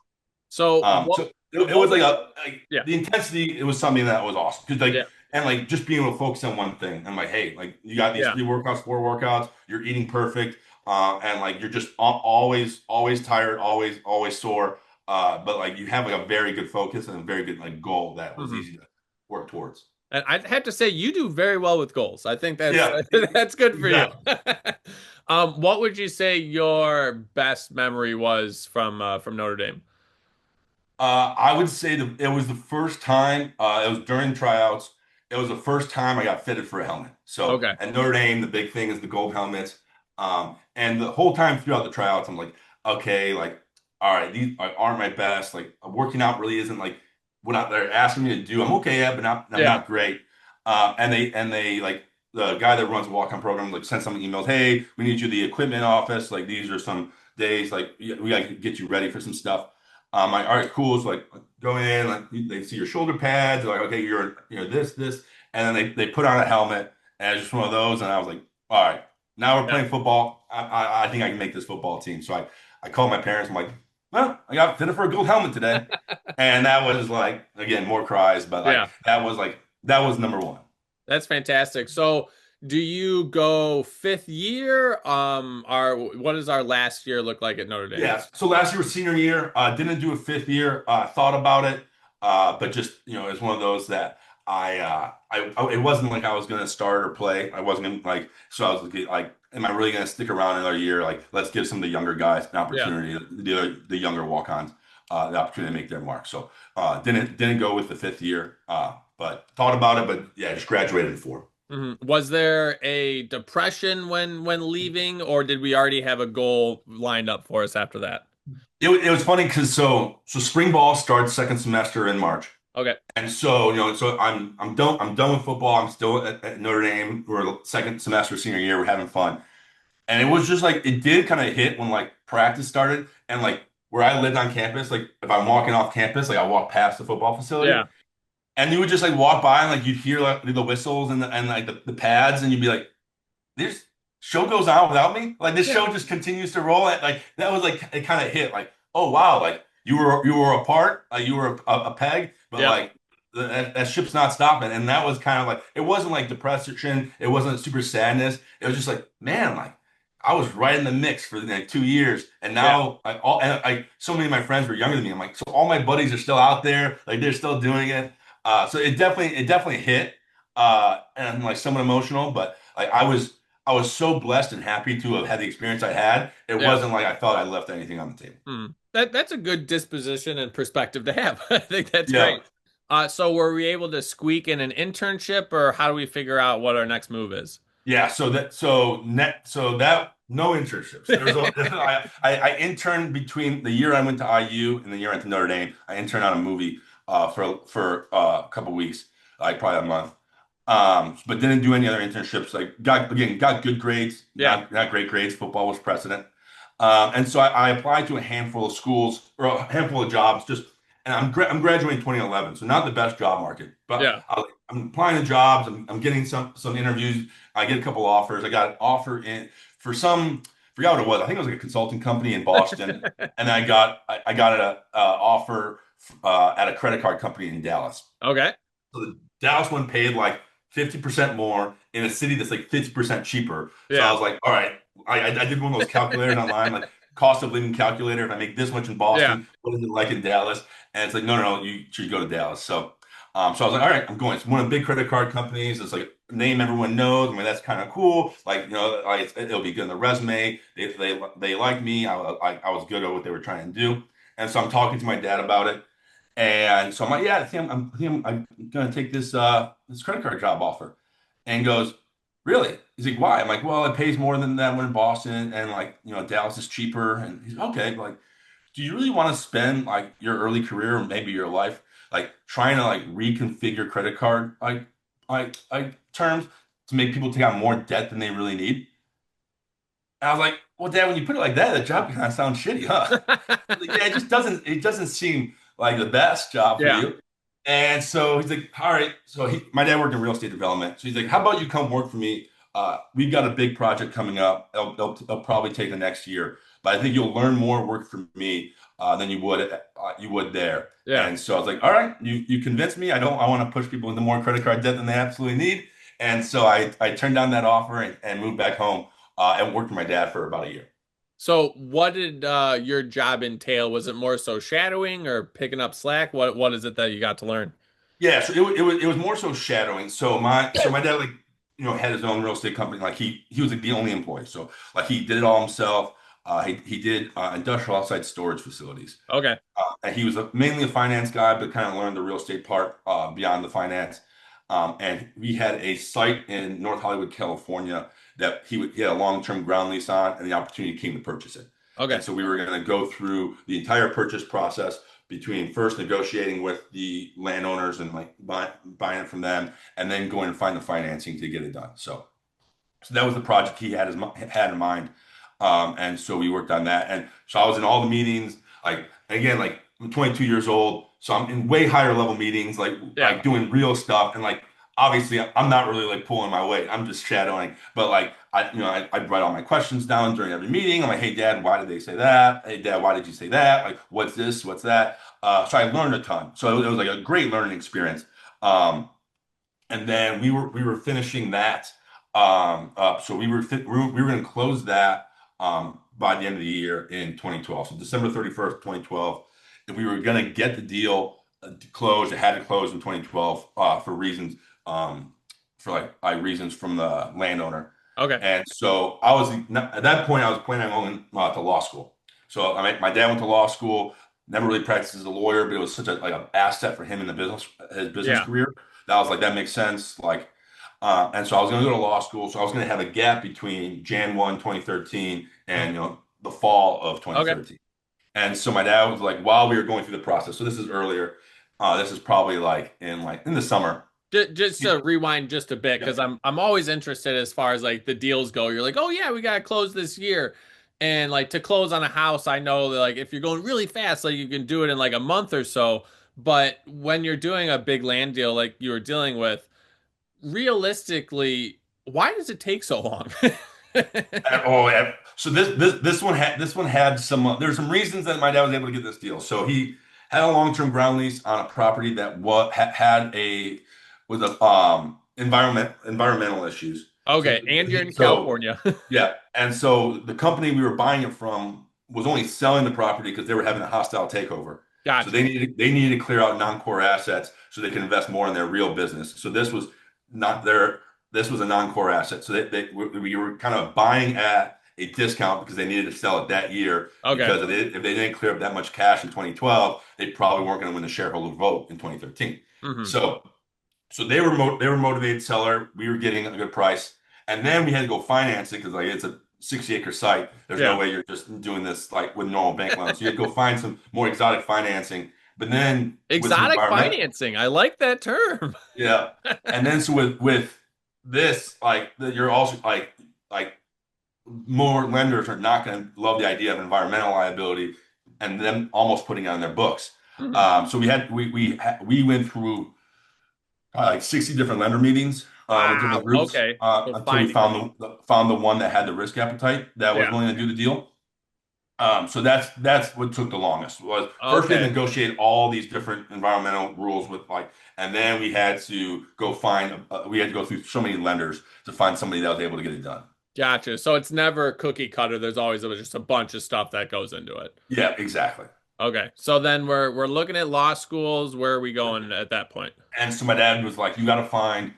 So So it what was was like yeah. the intensity. It was something that was awesome because Yeah. and like just being able to focus on one thing. I'm like, hey, like you got these Yeah. 3 workouts, 4 workouts. You're eating perfect, and like you're just always tired, always sore. But like you have like a very good focus and a very good like goal that was Mhm. easy to work towards. And I have to say, you do very well with goals. I think that's Yeah, that's good for you. exactly. What would you say your best memory was from Notre Dame? I would say that it was the first time, it was during tryouts. It was the first time I got fitted for a helmet. So Okay. at Notre Dame, the big thing is the gold helmets. And the whole time throughout the tryouts, I'm like, okay, like, all right, these aren't my best. Like, working out really isn't like what they're asking me to do. I'm okay at, but I'm Yeah. not great. And they like the guy that runs the walk-on program like sent some emails. Hey, we need you in the equipment office. Like, these are some days. Like, we got to get you ready for some stuff. Like, all right, cool. So like go in, like they see your shoulder pads, they're like, okay, you're this, and then they put on a helmet, and it's just one of those, and I was like, all right, now we're Yeah. playing football. I think I can make this football team. So I called my parents. I'm like, well, I got fitted for a gold helmet today, and that was like again more cries, but Yeah. like that was number one. That's fantastic. So, do you go fifth year? Our what does our last year look like at Notre Dame? Yeah. So last year was senior year. Didn't do a fifth year. Thought about it, but just it's one of those that it wasn't like I was gonna start or play. I wasn't gonna like. So I was like, am I really gonna stick around another year? Like, let's give some of the younger guys an Yeah. opportunity. The younger walk-ons the opportunity to make their mark. So didn't go with the fifth year. But thought about it. But yeah, just graduated in four. Was there a depression when leaving, or did we already have a goal lined up for us after that? It was funny because so spring ball starts second semester in March. Okay. And so, so I'm done with football. I'm still at Notre Dame. We're second semester senior year. We're having fun. And it was just like it did kind of hit when like practice started and like where I lived on campus, like if I'm walking off campus, like I walk past the football facility Yeah. and you would just like walk by and like you'd hear like the whistles and like the pads and you'd be like, this show goes on without me. Like this Yeah. show just continues to roll. Like that was like it kind of hit like, oh wow, like you were a part, you were a peg, but Yeah. like that ship's not stopping. And that was kind of like it wasn't like depression, it wasn't super sadness. It was just like man, like I was right in the mix for like 2 years, and Yeah. now so many of my friends were younger than me. I'm like, so all my buddies are still out there, like they're still doing it. So it definitely hit, and like somewhat emotional, but like I was so blessed and happy to have had the experience I had. It Yeah. wasn't like I felt I left anything on the table. That's a good disposition and perspective to have. I think that's Yeah. great. So were we able to squeak in an internship, or how do we figure out what our next move is? Yeah. So that no internships. There was I interned between the year I went to IU and the year I went to Notre Dame. I interned on a movie for a couple weeks, like probably a month. But didn't do any other internships. Like got good grades, Yeah. not great grades. Football was precedent. And so I applied to a handful of schools or a handful of jobs. And I'm graduating 2011, so not the best job market. But Yeah. I'm applying to jobs. I'm getting some interviews. I get a couple offers. I got an offer in for some. Forgot what it was. I think it was like a consulting company in Boston, and I got an offer at a credit card company in Dallas. Okay. So the Dallas one paid like 50% more in a city that's like 50% cheaper. So I Yeah. was like, all right, I did one of those calculators online, like cost of living calculator. If I make this much in Yeah. Boston, what is it like in Dallas? And it's like, no, you should go to Dallas. So I was like, all right, I'm going. It's one of the big credit card companies. It's like a name everyone knows. I mean, that's kind of cool. Like, like it'll be good in the resume. They like me. I was good at what they were trying to do. And so I'm talking to my dad about it. And so I'm like, yeah, I think I'm gonna take this credit card job offer. And he goes, really? He's like, why? I'm like, well, it pays more than that one in Boston, and like, Dallas is cheaper. And he's okay, but like, do you really want to spend like your early career or maybe your life like trying to like reconfigure credit card like terms to make people take on more debt than they really need? And I was like, well, Dad, when you put it like that, the job kind of sounds shitty, huh? Like, yeah, it doesn't seem like the best job for Yeah. you. And so he's like, all right. So my dad worked in real estate development. So he's like, how about you come work for me? We've got a big project coming up. It'll probably take the next year, but I think you'll learn more work for me than you would there. Yeah. And so I was like, all right, you convinced me. I want to push people into more credit card debt than they absolutely need. And so I turned down that offer and moved back home and worked for my dad for about a year. So what did your job entail? Was it more so shadowing or picking up slack? What is it that you got to learn? Yeah, so it was more so shadowing. So my dad like had his own real estate company. Like he was like the only employee. So like he did it all himself. He did industrial outside storage facilities. Okay. And he was mainly a finance guy, but kind of learned the real estate part beyond the finance. And we had a site in North Hollywood, California, that he had a long-term ground lease on, and the opportunity came to purchase it. And Okay. so we were going to go through the entire purchase process between first negotiating with the landowners and like buying it from them, and then going and find the financing to get it done. So that was the project he had in mind. And so we worked on that. And so I was in all the meetings, like again, like I'm 22 years old, so I'm in way higher level meetings, Yeah. like doing real stuff. And like obviously I'm not really like pulling my weight. I'm just shadowing. But like I'd write all my questions down during every meeting. I'm like, hey dad, why did they say that? Hey dad, why did you say that? Like, what's this? What's that? So I learned a ton. So it was like a great learning experience. Um, and then we were finishing that up. So we were going to close that by the end of the year in 2012. So December 31st, 2012. If we were going to get the deal closed, it had to close in 2012 for reasons reasons from the landowner. Okay. And so at that point I was planning on going to law school. So my dad went to law school, never really practiced as a lawyer, but it was such a like an asset for him in the his business Yeah. career that I was like, that makes sense. Like, and so I was going to go to law school. So I was going to have a gap between Jan 1, 2013 and, the fall of Okay. 2013. And so my dad was like, while we were going through the process, so this is earlier, this is probably like in the summer. Just to rewind just a bit, Yeah. because I'm always interested as far as like the deals go. You're like, oh yeah, we gotta close this year, and like to close on a house, I know that like if you're going really fast, like you can do it in like a month or so. But when you're doing a big land deal like you were dealing with, realistically, why does it take so long? Oh, yeah. So this one had some. There's some reasons that my dad was able to get this deal. So he had a long-term ground lease on a property that had a with a environmental issues. So Okay, and you're in so California. yeah, and so the company we were buying it from was only selling the property because they were having a hostile takeover. So Gotcha. they needed to clear out non-core assets so they can invest more in their real business. So not their this was a non-core asset. So we were kind of buying at a discount because they needed to sell it that year Okay. because if they didn't clear up that much cash in 2012, they probably weren't going to win the shareholder vote in 2013. Hmm. So they were motivated seller. We were getting a good price, and then we had to go finance it because like it's a 60-acre site. There's no Yeah. way you're just doing this like with normal bank loans. So you had to go find some more exotic financing. But then with some Exotic environment, financing. I like that term. yeah, and then so with this you're also like more lenders are not going to love the idea of environmental liability and them almost putting it on their books. Mhm. So we went through like 60 different lender meetings with different Wow. groups Okay. So until we finding them. found the one that had the risk appetite that was Yeah. willing to do the deal. So that's what took the longest was first we had to Okay. negotiate all these different environmental rules and then we had to we had to go through so many lenders to find somebody that was able to get it done. Gotcha. So it's never cookie cutter. There's always just a bunch of stuff that goes into it. Yeah, exactly. Okay. So then we're looking at law schools. Where are we going at that point? And so my dad was like, you got to find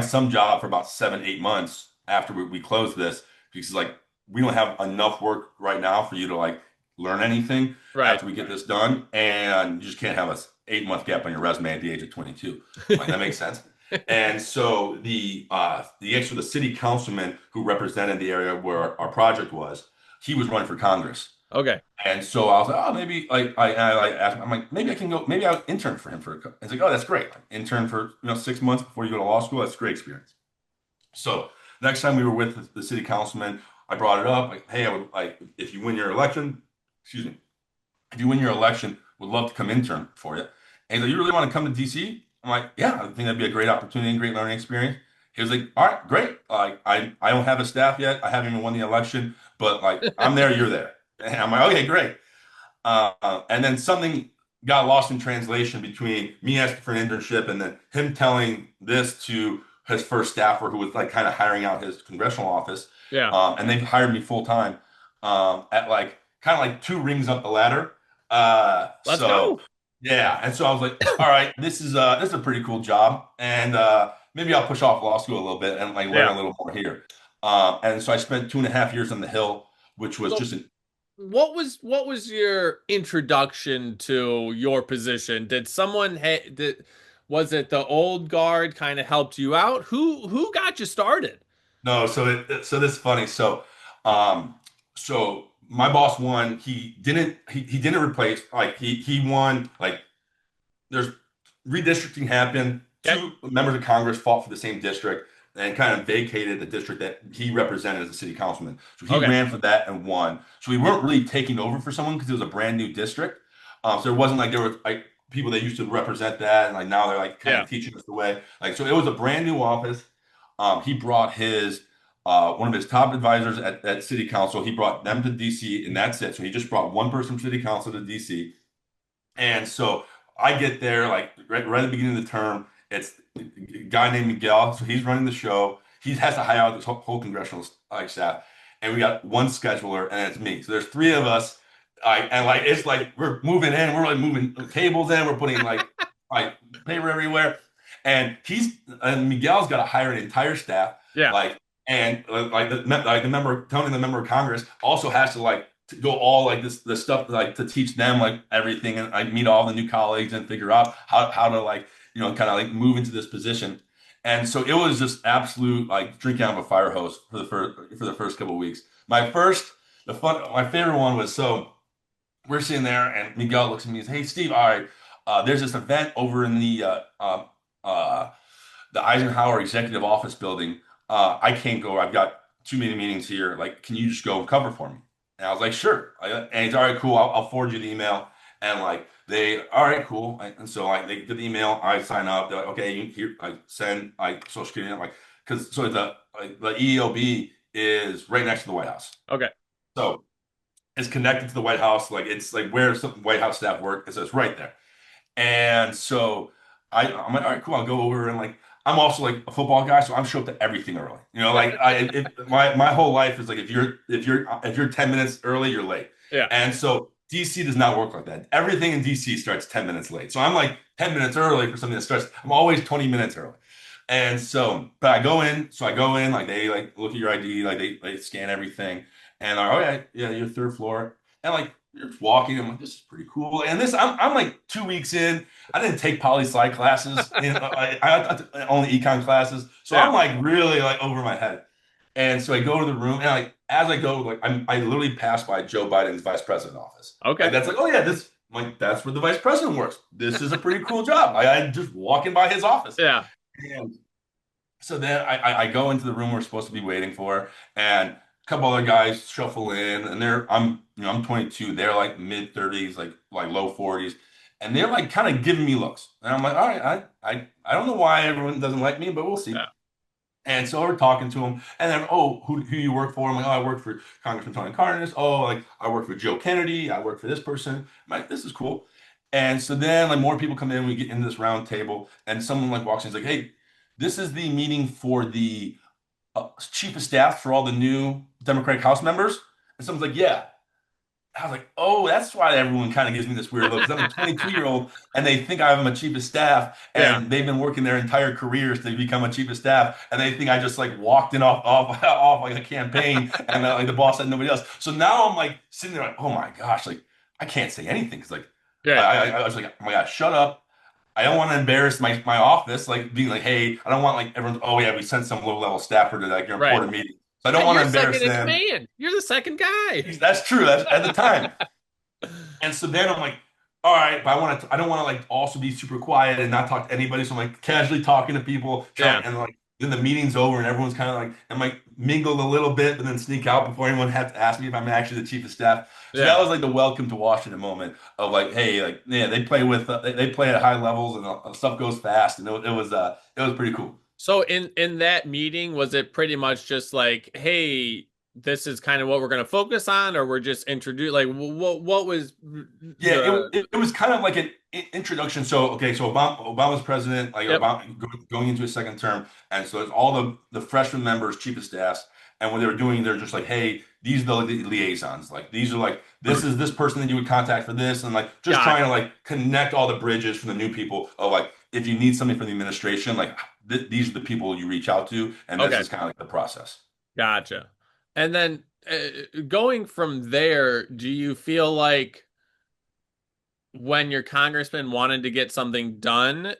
some job for about 7, 8 months after we close this because like we don't have enough work right now for you to like learn anything Right. after we get this done, and you just can't have a 8 month gap on your resume at the age of 22. Like that makes sense. And so the city councilman who represented the area where our project was, he was running for Congress. Okay. And so I was like, oh, maybe I like asked him, I'm like, maybe I can go, maybe I'll intern for him for a couple. He's like, oh, that's great. Like, intern for 6 months before you go to law school. That's a great experience. So next time we were with the city councilman, I brought it up like, hey, I would like if you win your election, excuse me, if you win your election, would love to come intern for you. And he's like, you really want to come to DC? I'm like, yeah, I think that'd be a great opportunity and great learning experience. He was like, all right, great. Like I don't have a staff yet. I haven't even won the election, but like I'm there, you're there. And I'm like, okay, great. And then something got lost in translation between me asking for an internship and then him telling this to his first staffer who was like kind of hiring out his congressional office. Yeah. And they hired me full time at like kind of like two rings up the ladder. Let's So go. yeah, and so I was like, all right, this is a pretty cool job, and maybe I'll push off law school a little bit and like learn Yeah. a little more here. And so I spent 2.5 years on the Hill, which was So just an what was your introduction to your position? Did someone did was it the old guard kind of helped you out? Who got you started? no. So this is funny. Um, so my boss won. He didn't replace like he won like there's redistricting happened. Okay. Two members of Congress fought for the same district and kind of vacated the district that he represented as a city councilman. So he Okay. ran for that and won. So we weren't really taking over for someone because it was a brand new district. So there wasn't like there were like people that used to represent that and like now they're like kind Yeah. of teaching us the way. Like so it was a brand new office. He brought his one of his top advisors at city council. He brought them to DC and that's it. So he just brought one person from city council to DC. And so I get there like right at the beginning of the term. It's a guy named Miguel, so he's running the show. He has to hire out this whole congressional like staff, and we got one scheduler, and it's me. So there's three of us, and like it's like we're moving in, we're like moving tables in, we're putting like paper everywhere, and Miguel's got to hire an entire staff, Yeah. like and like the member Tony, the member of Congress, also has to like to go all like the stuff like to teach them like everything and like meet all the new colleagues and figure out how to like kind of like move into this position. And so it was just absolute like drinking out of a fire hose for the first couple of weeks. My favorite one was so we're sitting there and Miguel looks at me and says, "Hey Steve, all right, there's this event over in uh, the Eisenhower Executive Office building. I can't go. I've got too many meetings here. Like, can you just go and cover for me?" And I was like, "Sure." And he's all right, cool. I'll forward you the email. And like all right, cool. And so like they get the email. I sign up. They're like, okay, here I send like social security. I'm like, because so the EEOB is right next to the White House. Okay. So it's connected to the White House. Like it's like where some White House staff work. So it's right there. And so I'm like, all right, cool. I'll go over and like I'm also like a football guy, so I'm show up to everything early. My whole life is like if you're 10 minutes early, you're late. Yeah. And so DC does not work like that. Everything in DC starts 10 minutes late. So I'm like 10 minutes early for something that starts, I'm always 20 minutes early. And so, but I go in, like they like look at your ID, like they scan everything, and like, oh yeah, yeah, you're third floor, and like you're just walking. I'm like, this is pretty cool. And I'm like 2 weeks in. I didn't take poli sci classes, I only econ classes, so Yeah. I'm like really like over my head. And so I go to the room, and like as I go, like I literally pass by Joe Biden's vice president office. Like Okay. that's like, oh yeah, this like that's where the vice president works. This is a pretty cool job. I just walking by his office. Yeah. And so then I go into the room we're supposed to be waiting for, and a couple other guys shuffle in, and I'm 22, they're like mid 30s, like low 40s, and they're like kind of giving me looks, and I'm like, all right, I don't know why everyone doesn't like me, but we'll see. Yeah. And so we're talking to him, and then, oh, who you work for? I'm like, oh, I work for Congressman Tony Cardenas. Oh, like I work for Joe Kennedy. I work for this person. I'm like, this is cool. And so then like more people come in, we get into this round table, and someone like walks in, and is like, hey, this is the meeting for the chief of staff for all the new Democratic House members. And someone's like, yeah. I was like, oh, that's why everyone kind of gives me this weird look because I'm a 22-year-old and they think I'm a chief of staff Yeah. and they've been working their entire careers to become a chief of staff and they think I just like walked in off like a campaign and like the boss had nobody else. So now I'm like sitting there like, oh my gosh, like I can't say anything because like Yeah. I was like, oh my gosh, shut up. I don't want to embarrass my office, like being like, hey, I don't want like everyone, oh yeah, we sent some low level staffer to like your Right. important meeting. So I Yeah, don't want you're to embarrass second in them. command. You're the second guy. That's true. That's at the time. And so then I'm like, all right, but I don't want to like also be super quiet and not talk to anybody. So I'm like casually talking to people, Yeah. trying, and like then the meeting's over and everyone's kind of like, I'm like mingled a little bit, but then sneak out before anyone had to ask me if I'm actually the chief of staff. So that Yeah. was like the welcome to Washington moment of like, hey, like yeah, they play with they play at high levels and stuff goes fast, and it was pretty cool. So in that meeting, was it pretty much just like, hey, this is kind of what we're going to focus on, or we're just introduced? Like, what was Yeah, the? it was kind of like an introduction. So okay, so Obama's president, like Yep. Obama going into his second term, and so it's all the freshman members, chief of staffs, and what they were doing, they're just like, hey, these are the liaisons. Like these are like this is this person that you would contact for this, and like just trying Gotcha. to like connect all the bridges from the new people of like if you need something from the administration, like these are the people you reach out to, and this Okay, is kind of like the process. gotcha. And then going from there, do you feel like when your congressman wanted to get something done,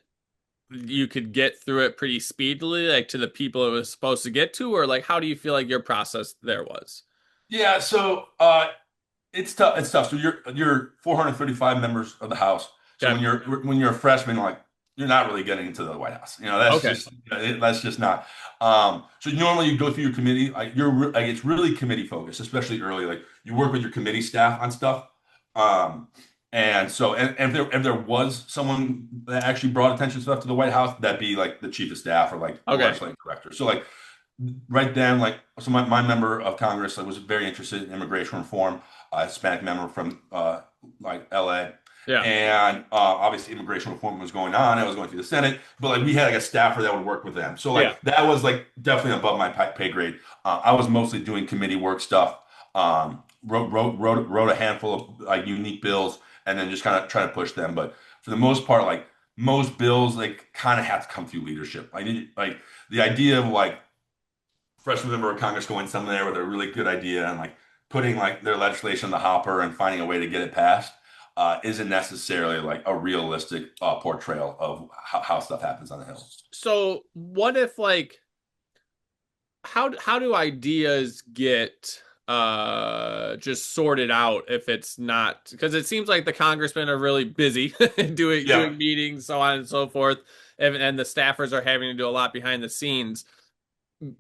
you could get through it pretty speedily, like to the people it was supposed to get to, or like how do you feel like your process there was? Yeah, so it's tough. It's tough. So you're 435 members of the House. So Okay. when you're a freshman, like you're not really getting into the White House. That's Okay. just that's just not. So normally you go through your committee. Like it's really committee focused, especially early. Like you work with your committee staff on stuff. Um, and so and if there was someone that actually brought attention stuff to the White House, that'd be like the chief of staff or like the Okay. legislative director. So like right then, like, so my member of Congress, like, was very interested in immigration reform, Hispanic member from like LA. Yeah. And obviously immigration reform was going on. I was going through the Senate, but like we had like a staffer that would work with them. So Yeah. like that was like definitely above my pay grade. I was mostly doing committee work stuff. Wrote a handful of like unique bills, and then just kind of try to push them. But for the most part, like most bills, like kind of have to come through leadership. I need like the idea of like freshman member of Congress going somewhere with a really good idea and like putting like their legislation in the hopper and finding a way to get it passed isn't necessarily like a realistic portrayal of how stuff happens on the Hill. So what if like how do ideas get just sorted out if it's not because it seems like the congressmen are really busy Yeah, doing meetings so on and so forth and the staffers are having to do a lot behind the scenes.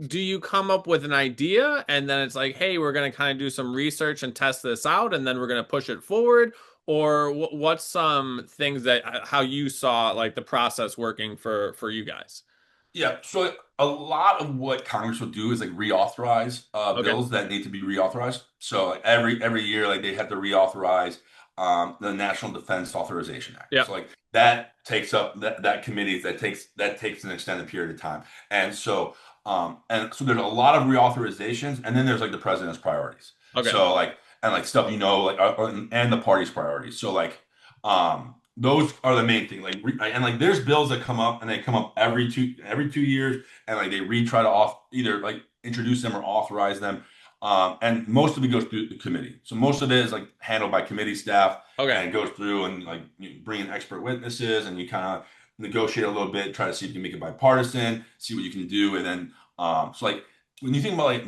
Do you come up with an idea and then it's like, hey, we're going to kind of do some research and test this out and then we're going to push it forward? Or what's some things that how you saw like the process working for you guys? yeah. So a lot of what Congress will do is like reauthorize Okay. bills that need to be reauthorized. So like every year, like they have to reauthorize the National Defense Authorization Act. Yeah. So like that takes up that committee that takes an extended period of time. And so there's a lot of reauthorizations, and then there's like the president's priorities. Okay. So like and like stuff like and the party's priorities. So like those are the main thing. And like there's bills that come up and they come up every 2 years, and like they retry to off either like introduce them or authorize them. And most of it goes through the committee. So most of it is like handled by committee staff, Okay. and it goes through and like you bring in expert witnesses and you kind of negotiate a little bit, try to see if you can make it bipartisan, see what you can do, and then so like when you think about like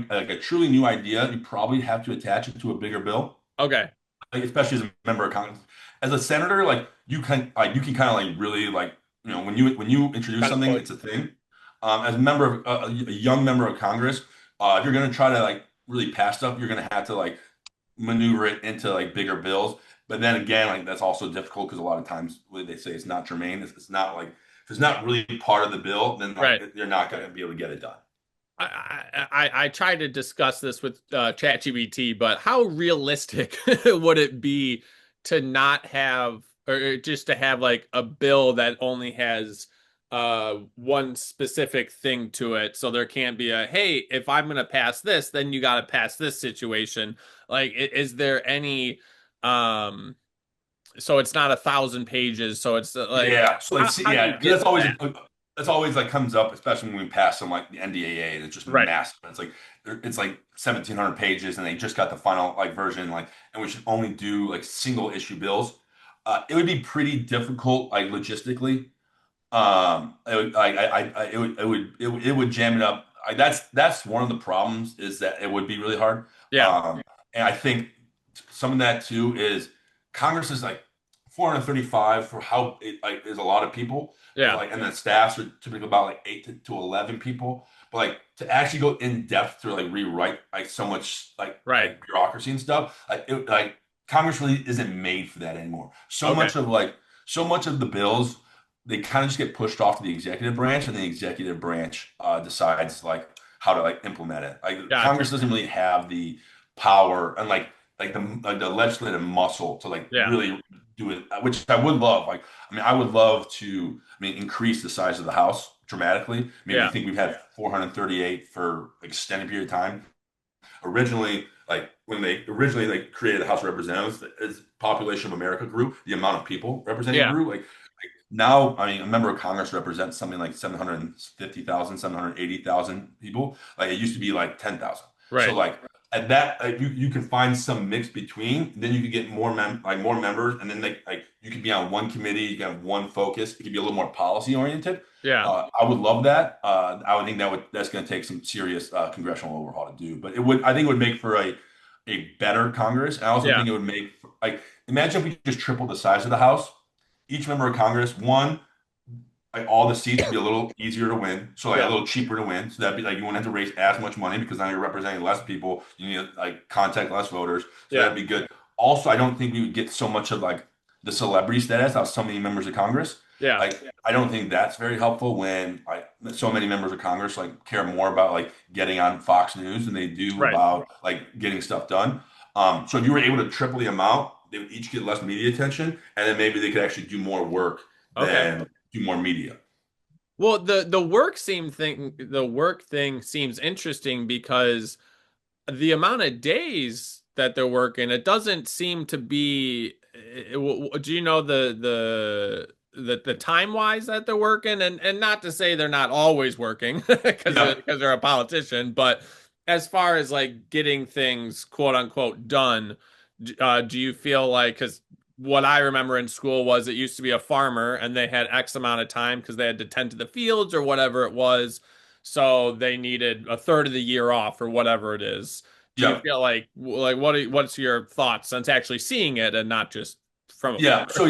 like a truly new idea, you probably have to attach it to a bigger bill, Okay. like, especially as a member of Congress. As a senator, like you can kind of like really like when you introduce Kind of something, push. it's a thing. As a member of a young member of Congress, if you're gonna try to like really pass stuff, you're gonna have to like maneuver it into like bigger bills. But then again, like that's also difficult because a lot of times they say it's not germane. It's not like if it's not really part of the bill, then like Right. you're not gonna be able to get it done. I tried to discuss this with ChatGPT, but how realistic would it be to not have, or just to have like a bill that only has one specific thing to it? So there can't be a, hey, if I'm going to pass this, then you got to pass this situation. Like, is there any, um, so it's not 1,000 pages. So it's like, Yeah. So like, how do you yeah, get that? that's always like comes up, especially when we pass some like the NDAA, and it's just Right. massive. It's like 1,700 pages, and they just got the final like version, like, and we should only do like single issue bills. It would be pretty difficult, like logistically. It would, it would jam it up. That's one of the problems is that it would be really hard. Yeah. Um, and I think some of that too is Congress is like 435 for how it like is a lot of people, but Yeah. like and then staffs are typically about like 8 to 11 people. But like to actually go in depth to like rewrite like so much Right. like bureaucracy and stuff, like Congress really isn't made for that anymore. Okay. So much of the bills they kind of just get pushed off to the executive branch, and the executive branch decides like how to like implement it. Like Gotcha. Congress doesn't really have the power and like the legislative muscle to like Yeah. really do it, which I would love. Like, I mean, I would love to, increase the size of the House dramatically. I mean, you Yeah. think we've had 438 for extended period of time. Originally, like when they originally like created the House of Representatives, as population of America grew, the amount of people representing Yeah. grew. Like Now, I mean, a member of Congress represents something like 750,000, 780,000 people. Like it used to be like 10,000. So Right. like at that, you can find some mix between. Then you could get more members, and then like you could be on one committee. You can have one focus. It could be a little more policy oriented. Yeah. I would love that. I would think that's going to take some serious congressional overhaul to do. But I think it would make for a better Congress. I also Yeah. think it would make like imagine if we just tripled the size of the House. Each member of Congress, one, like all the seats would be a little easier to win, so like a Yeah. little cheaper to win. So that'd be like you wouldn't have to raise as much money because now you're representing less people. You need to like contact less voters, so Yeah. that'd be good. Also, I don't think we would get so much of like the celebrity status of so many members of Congress. Yeah. Like I don't think that's very helpful when like so many members of Congress like care more about like getting on Fox News than they do Right. about like getting stuff done. So if you were able to triple the amount, they would each get less media attention, and then maybe they could actually do more work Okay. than do more media. Well, the work thing seems interesting because the amount of days that they're working, it doesn't seem to be. Do you know the time wise that they're working? And not to say they're not always working Yeah, because they're a politician, but as far as like getting things quote unquote done, do you feel like because what I remember in school was it used to be a farmer and they had X amount of time because they had to tend to the fields or whatever it was. So they needed a third of the year off or whatever it is. Do you yeah, feel like what's your thoughts since actually seeing it and not just from yeah. afar?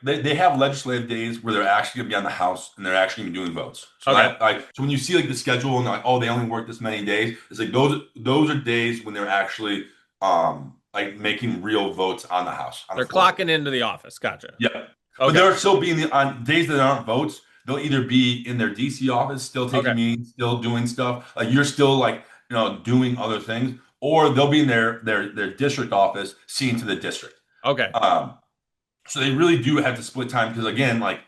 They have legislative days where they're actually going to be on the House and they're actually going to be doing votes. So Okay. that like so when you see like the schedule and like oh they only work this many days, it's like those are days when they're actually like making real votes on the House on the They're floor. clocking into the office. Gotcha. Yeah. But Okay. they're still being on days that aren't votes, they'll either be in their DC office, still Okay. taking meetings, still doing stuff. Like you're still like, doing other things, or they'll be in their district office seeing to the district. Okay. Um, so they really do have to split time because again, like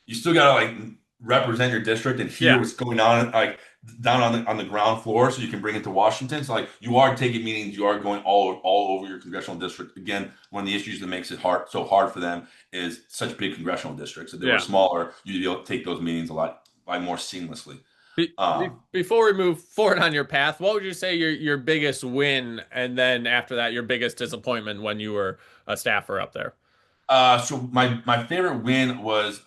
you still gotta like represent your district and hear Yeah. what's going on like down on the ground floor so you can bring it to Washington. So like you are taking meetings, you are going all over your congressional district. Again, one of the issues that makes it hard for them is such big congressional districts. If they were Yeah. smaller, you'd be able to take those meetings a lot more seamlessly. Before we move forward on your path, what would you say your biggest win, and then after that, your biggest disappointment when you were a staffer up there? So my favorite win was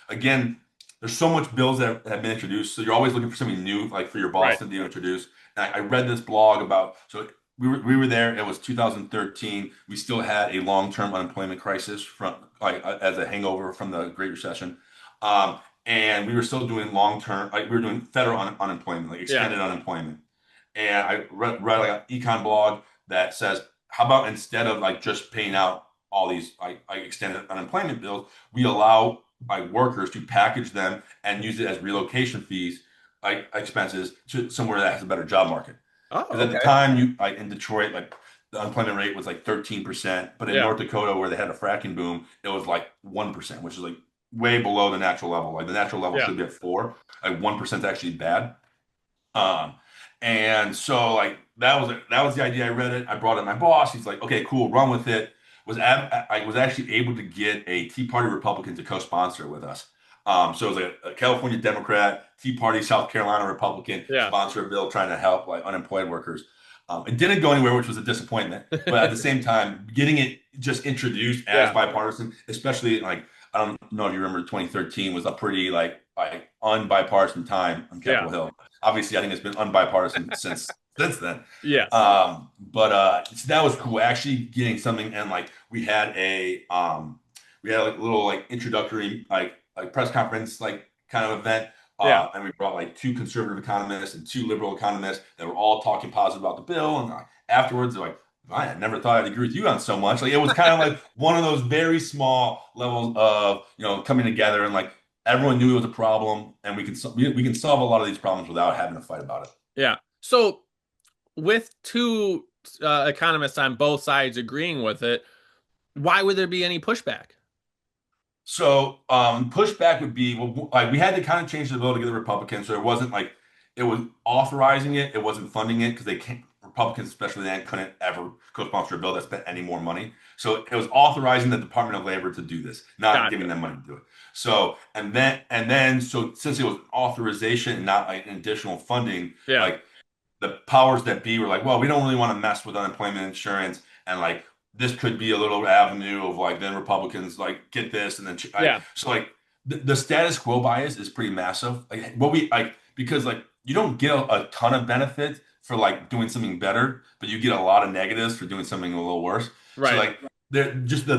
again there's so much bills that have been introduced, so you're always looking for something new, like for your Right. boss to introduce. And I read this blog about so we were there. It was 2013. We still had a long-term unemployment crisis from like as a hangover from the Great Recession, and we were still doing long-term like we were doing federal unemployment, like Yeah. extended unemployment. And I read like an econ blog that says, how about instead of like just paying out all these like extended unemployment bills, we allow like workers to package them and use it as relocation fees, like expenses to somewhere that has a better job market. Oh, Because at the okay. time, you like in Detroit, like the unemployment rate was like 13%, but in Yeah. North Dakota, where they had a fracking boom, it was like 1%, which is like way below the natural level. Like the natural level Yeah. should be at 4. Like 1% is actually bad. Um, and so like that was the idea. I read it. I brought it to my boss. He's like, okay, cool, run with it. I was actually able to get a Tea Party Republican to co-sponsor with us. So it was a California Democrat, Tea Party, South Carolina Republican Yeah. sponsor a bill trying to help like unemployed workers. It didn't go anywhere, which was a disappointment. But at the same time, getting it just introduced as Yeah. bipartisan, especially like I don't know if you remember 2013 was a pretty like unbipartisan time on Yeah. Capitol Hill. Obviously, I think it's been unbipartisan since then. Yes. But so that was cool. Actually, getting something and like we had like a little like introductory like press conference like kind of event. Yeah. And we brought like 2 conservative economists and 2 liberal economists that were all talking positive about the bill. And afterwards, they're like, I had never thought I'd agree with you on so much. Like it was kind of like one of those very small levels of coming together and like everyone knew it was a problem, and we can solve a lot of these problems without having to fight about it. Yeah. So with two economists on both sides agreeing with it, why would there be any pushback? So pushback would be well, like we had to kind of change the bill to get the Republicans, so it wasn't like it was authorizing it, it wasn't funding it because they can't Republicans especially then couldn't ever co-sponsor a bill that spent any more money. So it was authorizing the Department of Labor to do this, not giving Gotcha. them money to do it. So and then so since it was authorization and not like additional funding, Yeah. like the powers that be were like, well, we don't really want to mess with unemployment insurance, and like this could be a little avenue of like then Republicans like get this, and then Yeah. so like the status quo bias is pretty massive. Like what we like because like you don't get a ton of benefit for like doing something better, but you get a lot of negatives for doing something a little worse. So Right. like they're just the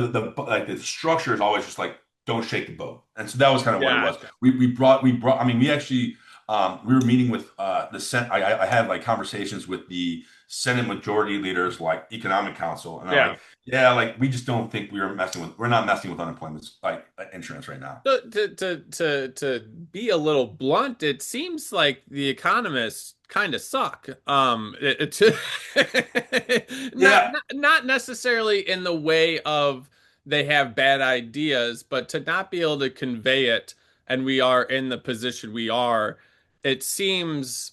like the structure is always just like don't shake the boat, and so that was kind of what it was. Gotcha. We brought. I mean, we actually we were meeting with the Senate. I had like conversations with the Senate Majority Leaders, like Economic Council, and they're Yeah. like, "Yeah, like we just don't think we're not messing with unemployment like insurance right now." To be a little blunt, it seems like the economists kind of suck. Yeah, Not necessarily in the way of they have bad ideas, but to not be able to convey it, and we are in the position we are, it seems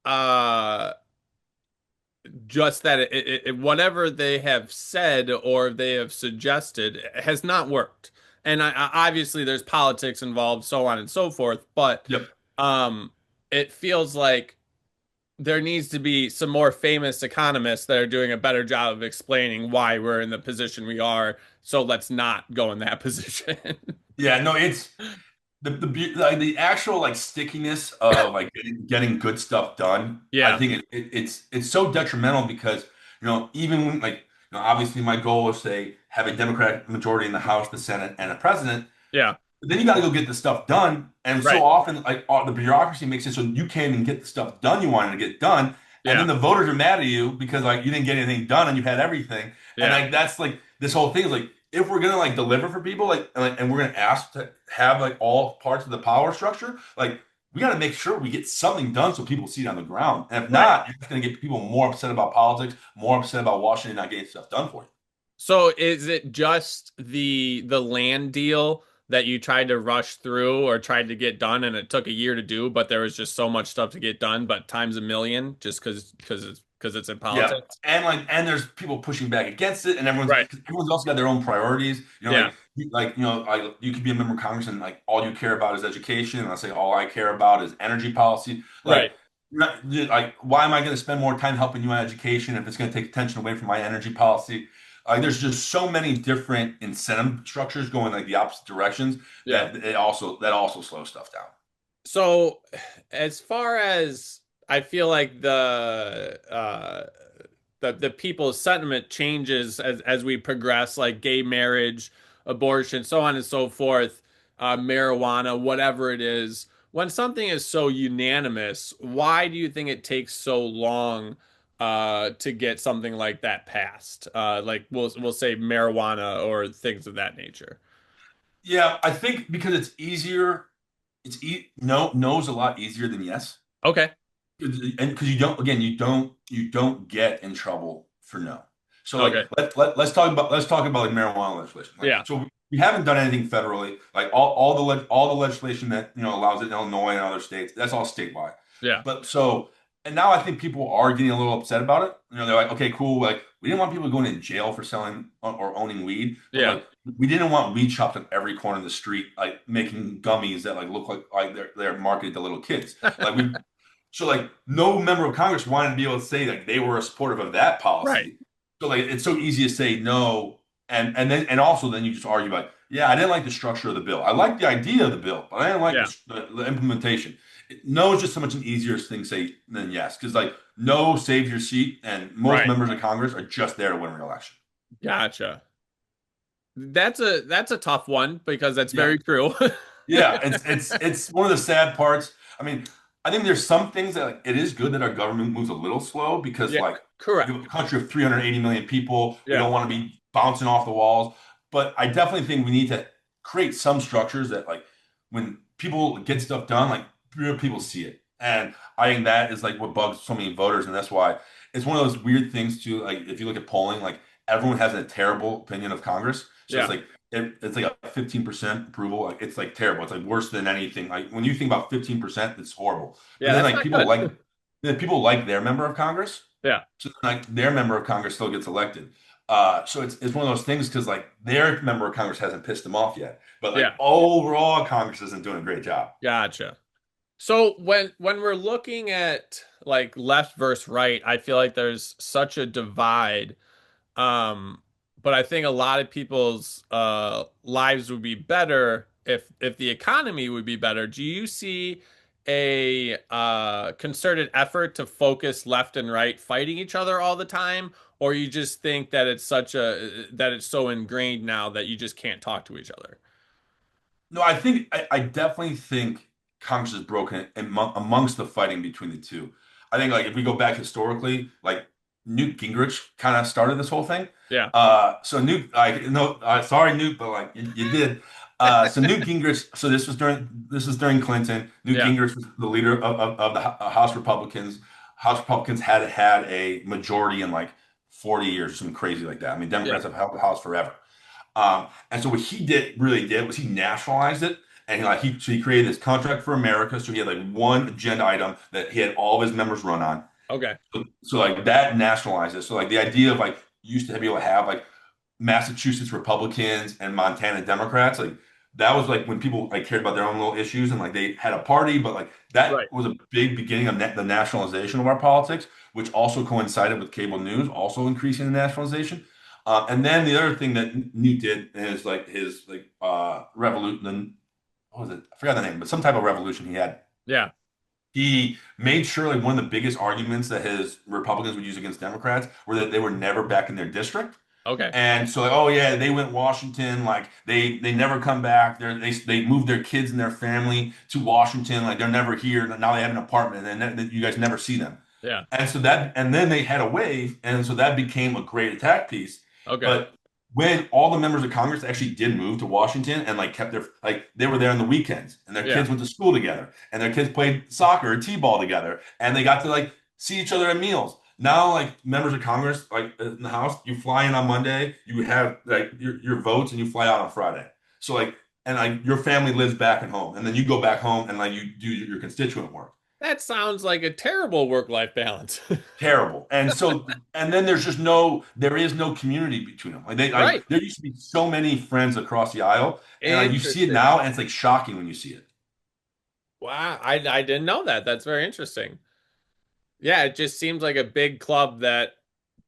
uh just that whatever they have said or they have suggested has not worked. And obviously there's politics involved, so on and so forth, but yep. um, it feels like there needs to be some more famous economists that are doing a better job of explaining why we're in the position we are. So let's not go in that position. Yeah, no, it's like the actual like stickiness of like getting good stuff done. I Yeah, think it's so detrimental because even when like obviously my goal is say have a Democratic majority in the House, the Senate, and a president. yeah, But then you got to go get the stuff done, and so right, often like the bureaucracy makes it so you can't even get the stuff done you wanted to get done, and yeah, then the voters are mad at you because like you didn't get anything done and you had everything, and yeah, like that's like this whole thing is like if we're gonna like deliver for people and we're gonna ask to have like all parts of the power structure, like we got to make sure we get something done so people see it on the ground, and if right. not, you're just gonna get people more upset about politics, more upset about Washington not getting stuff done for you. So is it just the land deal that you tried to rush through or tried to get done and it took a year to do, but there was just so much stuff to get done, but times a million just because it's in Yeah. politics? And there's people pushing back against it, and Right. everyone's also got their own priorities. Yeah. You could be a member of Congress and like all you care about is education, and I say all I care about is energy policy. Right. Like why am I going to spend more time helping you on education if it's going to take attention away from my energy policy? There's just so many different incentive structures going like the opposite directions Yeah. that it also slows stuff down. So as far as I feel like the people's sentiment changes as we progress, like gay marriage, abortion, so on and so forth, marijuana, whatever it is. When something is so unanimous, why do you think it takes so long to get something like that passed? Like we'll say marijuana or things of that nature. Yeah, I think because it's easier. No, no's a lot easier than yes. Okay. And because you don't get in trouble for no. So like Okay. let's talk about like marijuana legislation. Like Yeah. so we haven't done anything federally. Like all the legislation that allows it in Illinois and other states, that's all statewide. Yeah. But so and now I think people are getting a little upset about it. They're like, okay, cool. Like we didn't want people going to jail for selling or owning weed, but Yeah. like we didn't want weed shops on every corner of the street, like making gummies that like look like they're marketed to little kids. Like we so like no member of Congress wanted to be able to say like they were a supportive of that Right. policy. So like it's so easy to say no, and also then you just argue like, yeah, I didn't like the structure of the bill. I like the idea of the bill, but I didn't like Yeah. the implementation. No is just so much an easier thing to say than yes, because like no saves your seat, and most Right. members of Congress are just there to win re-election. Gotcha. That's a tough one because that's Yeah, very true. yeah, it's one of the sad parts. I mean, I think there's some things that like, it is good that our government moves a little slow because Yeah, like you have correct. a country of 380 million people. We Yeah, don't want to be bouncing off the walls. But I definitely think we need to create some structures that like when people get stuff done, like real people see it. And I think that is like what bugs so many voters, and that's why it's one of those weird things too. Like if you look at polling, like everyone has a terrible opinion of Congress. So it's yeah, like it's like a 15% approval. Like, it's like terrible. It's like worse than anything. Like when you think about 15%, it's horrible. But yeah. then That's like not good. people like their member of Congress. Yeah, So like their member of Congress still gets elected. So it's one of those things because like their member of Congress hasn't pissed them off yet, but like Yeah, overall Congress isn't doing a great job. gotcha. So when we're looking at like left versus right, I feel like there's such a divide. Um, but I think a lot of people's lives would be better if the economy would be better. Do you see a concerted effort to focus left and right fighting each other all the time, or you just think that it's so ingrained now that you just can't talk to each other? No, I definitely think Congress is broken amongst the fighting between the two. I think like if we go back historically, like Newt Gingrich kind of started this whole thing. Yeah, So Newt, like no, sorry Newt, but like you did. So Newt Gingrich. So this was during Clinton. Newt yeah, Gingrich was the leader of the House Republicans. House Republicans had had a majority in like 40 years or something crazy like that. I mean, yeah. Democrats have held the House forever. And so what he really did was he nationalized it, and he created this contract for America. So he had like one agenda item that he had all of his members run on. Okay, So like that nationalized it. So like the idea of like used to be able to have like Massachusetts Republicans and Montana Democrats, like that was like when people like cared about their own little issues and like they had a party, but like that right. was a big beginning of the nationalization of our politics, which also coincided with cable news, also increasing the nationalization. And then the other thing that Newt did is like his like revolution. What was it? I forgot the name, but some type of revolution he had. Yeah. He made sure like one of the biggest arguments that his Republicans would use against Democrats were that they were never back in their district. Okay. And so like, oh yeah, they went Washington, like they never come back. They moved their kids and their family to Washington, like they're never here. Now they have an apartment, and then you guys never see them. Yeah. And then they had a wave, and so that became a great attack piece. Okay. But when all the members of Congress actually did move to Washington and like kept their like they were there on the weekends, and their Yeah. kids went to school together, and their kids played soccer or t-ball together, and they got to like see each other at meals. Now, like members of Congress, like in the House, you fly in on Monday, you have like your votes, and you fly out on Friday. So like, and like your family lives back at home, and then you go back home and like you do your constituent work. That sounds like a terrible work-life balance. Terrible. And then there is no community between them. Like Right. there used to be so many friends across the aisle, and like you see it Interesting. now, and it's like shocking when you see it. Wow. I didn't know that. That's very interesting. Yeah, it just seems like a big club that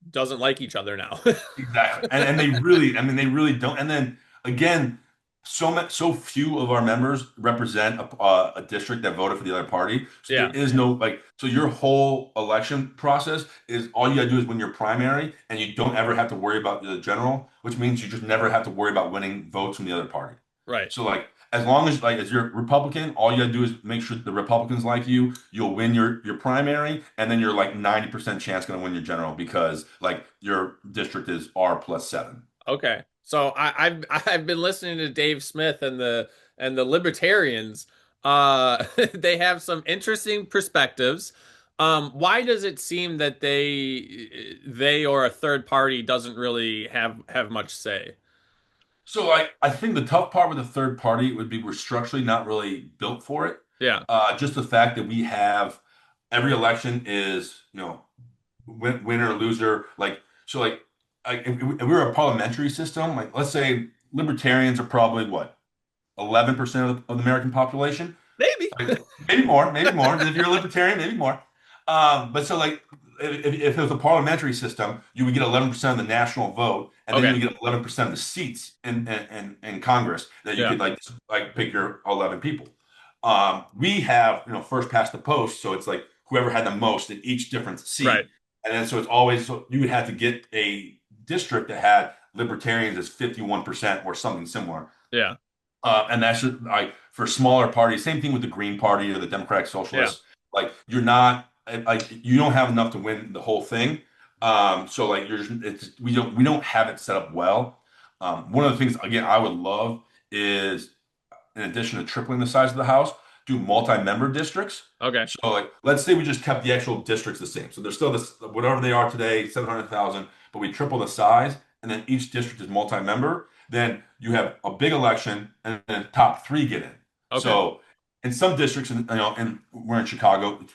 doesn't like each other now. Exactly. And they really, I mean, they really don't. And then again, so few of our members represent a district that voted for the other party. So there Yeah. is no like, so your whole election process is all you gotta do is win your primary, and you don't ever have to worry about the general, which means you just never have to worry about winning votes from the other party. Right. So like as long as like as you're Republican, all you gotta do is make sure the Republicans like you. You'll win your primary, and then you're like 90% chance gonna win your general because like your district is R+7. Okay. So I've been listening to Dave Smith and the libertarians. They have some interesting perspectives. Why does it seem that they or a third party doesn't really have much say? So like I think the tough part with the third party would be we're structurally not really built for it. Yeah. Just the fact that we have every election is, winner or loser. Like if we were a parliamentary system, like let's say libertarians are probably what, 11% of the American population. Maybe. Like, maybe more. If you're a libertarian, maybe more. But so like if it was a parliamentary system, you would get 11% of the national vote, and then you Okay. would get 11% of the seats in Congress that you Yeah. could like pick your 11 people. We have first past the post, so it's like whoever had the most in each different Right. seat, and then so it's always so you would have to get a district that had libertarians as 51% or something similar. Yeah. And that's just like for smaller parties. Same thing with the Green Party or the Democratic Yeah. Socialists. Like you're not like you don't have enough to win the whole thing. So like we don't have it set up well. One of the things again I would love is in addition to tripling the size of the house, do multi-member districts. Okay. So like let's say we just kept the actual districts the same. So they're still this whatever they are today, 700,000, but we triple the size, and then each district is multi-member. Then you have a big election, and then top three get in. Okay. So in some districts, and we're in Chicago,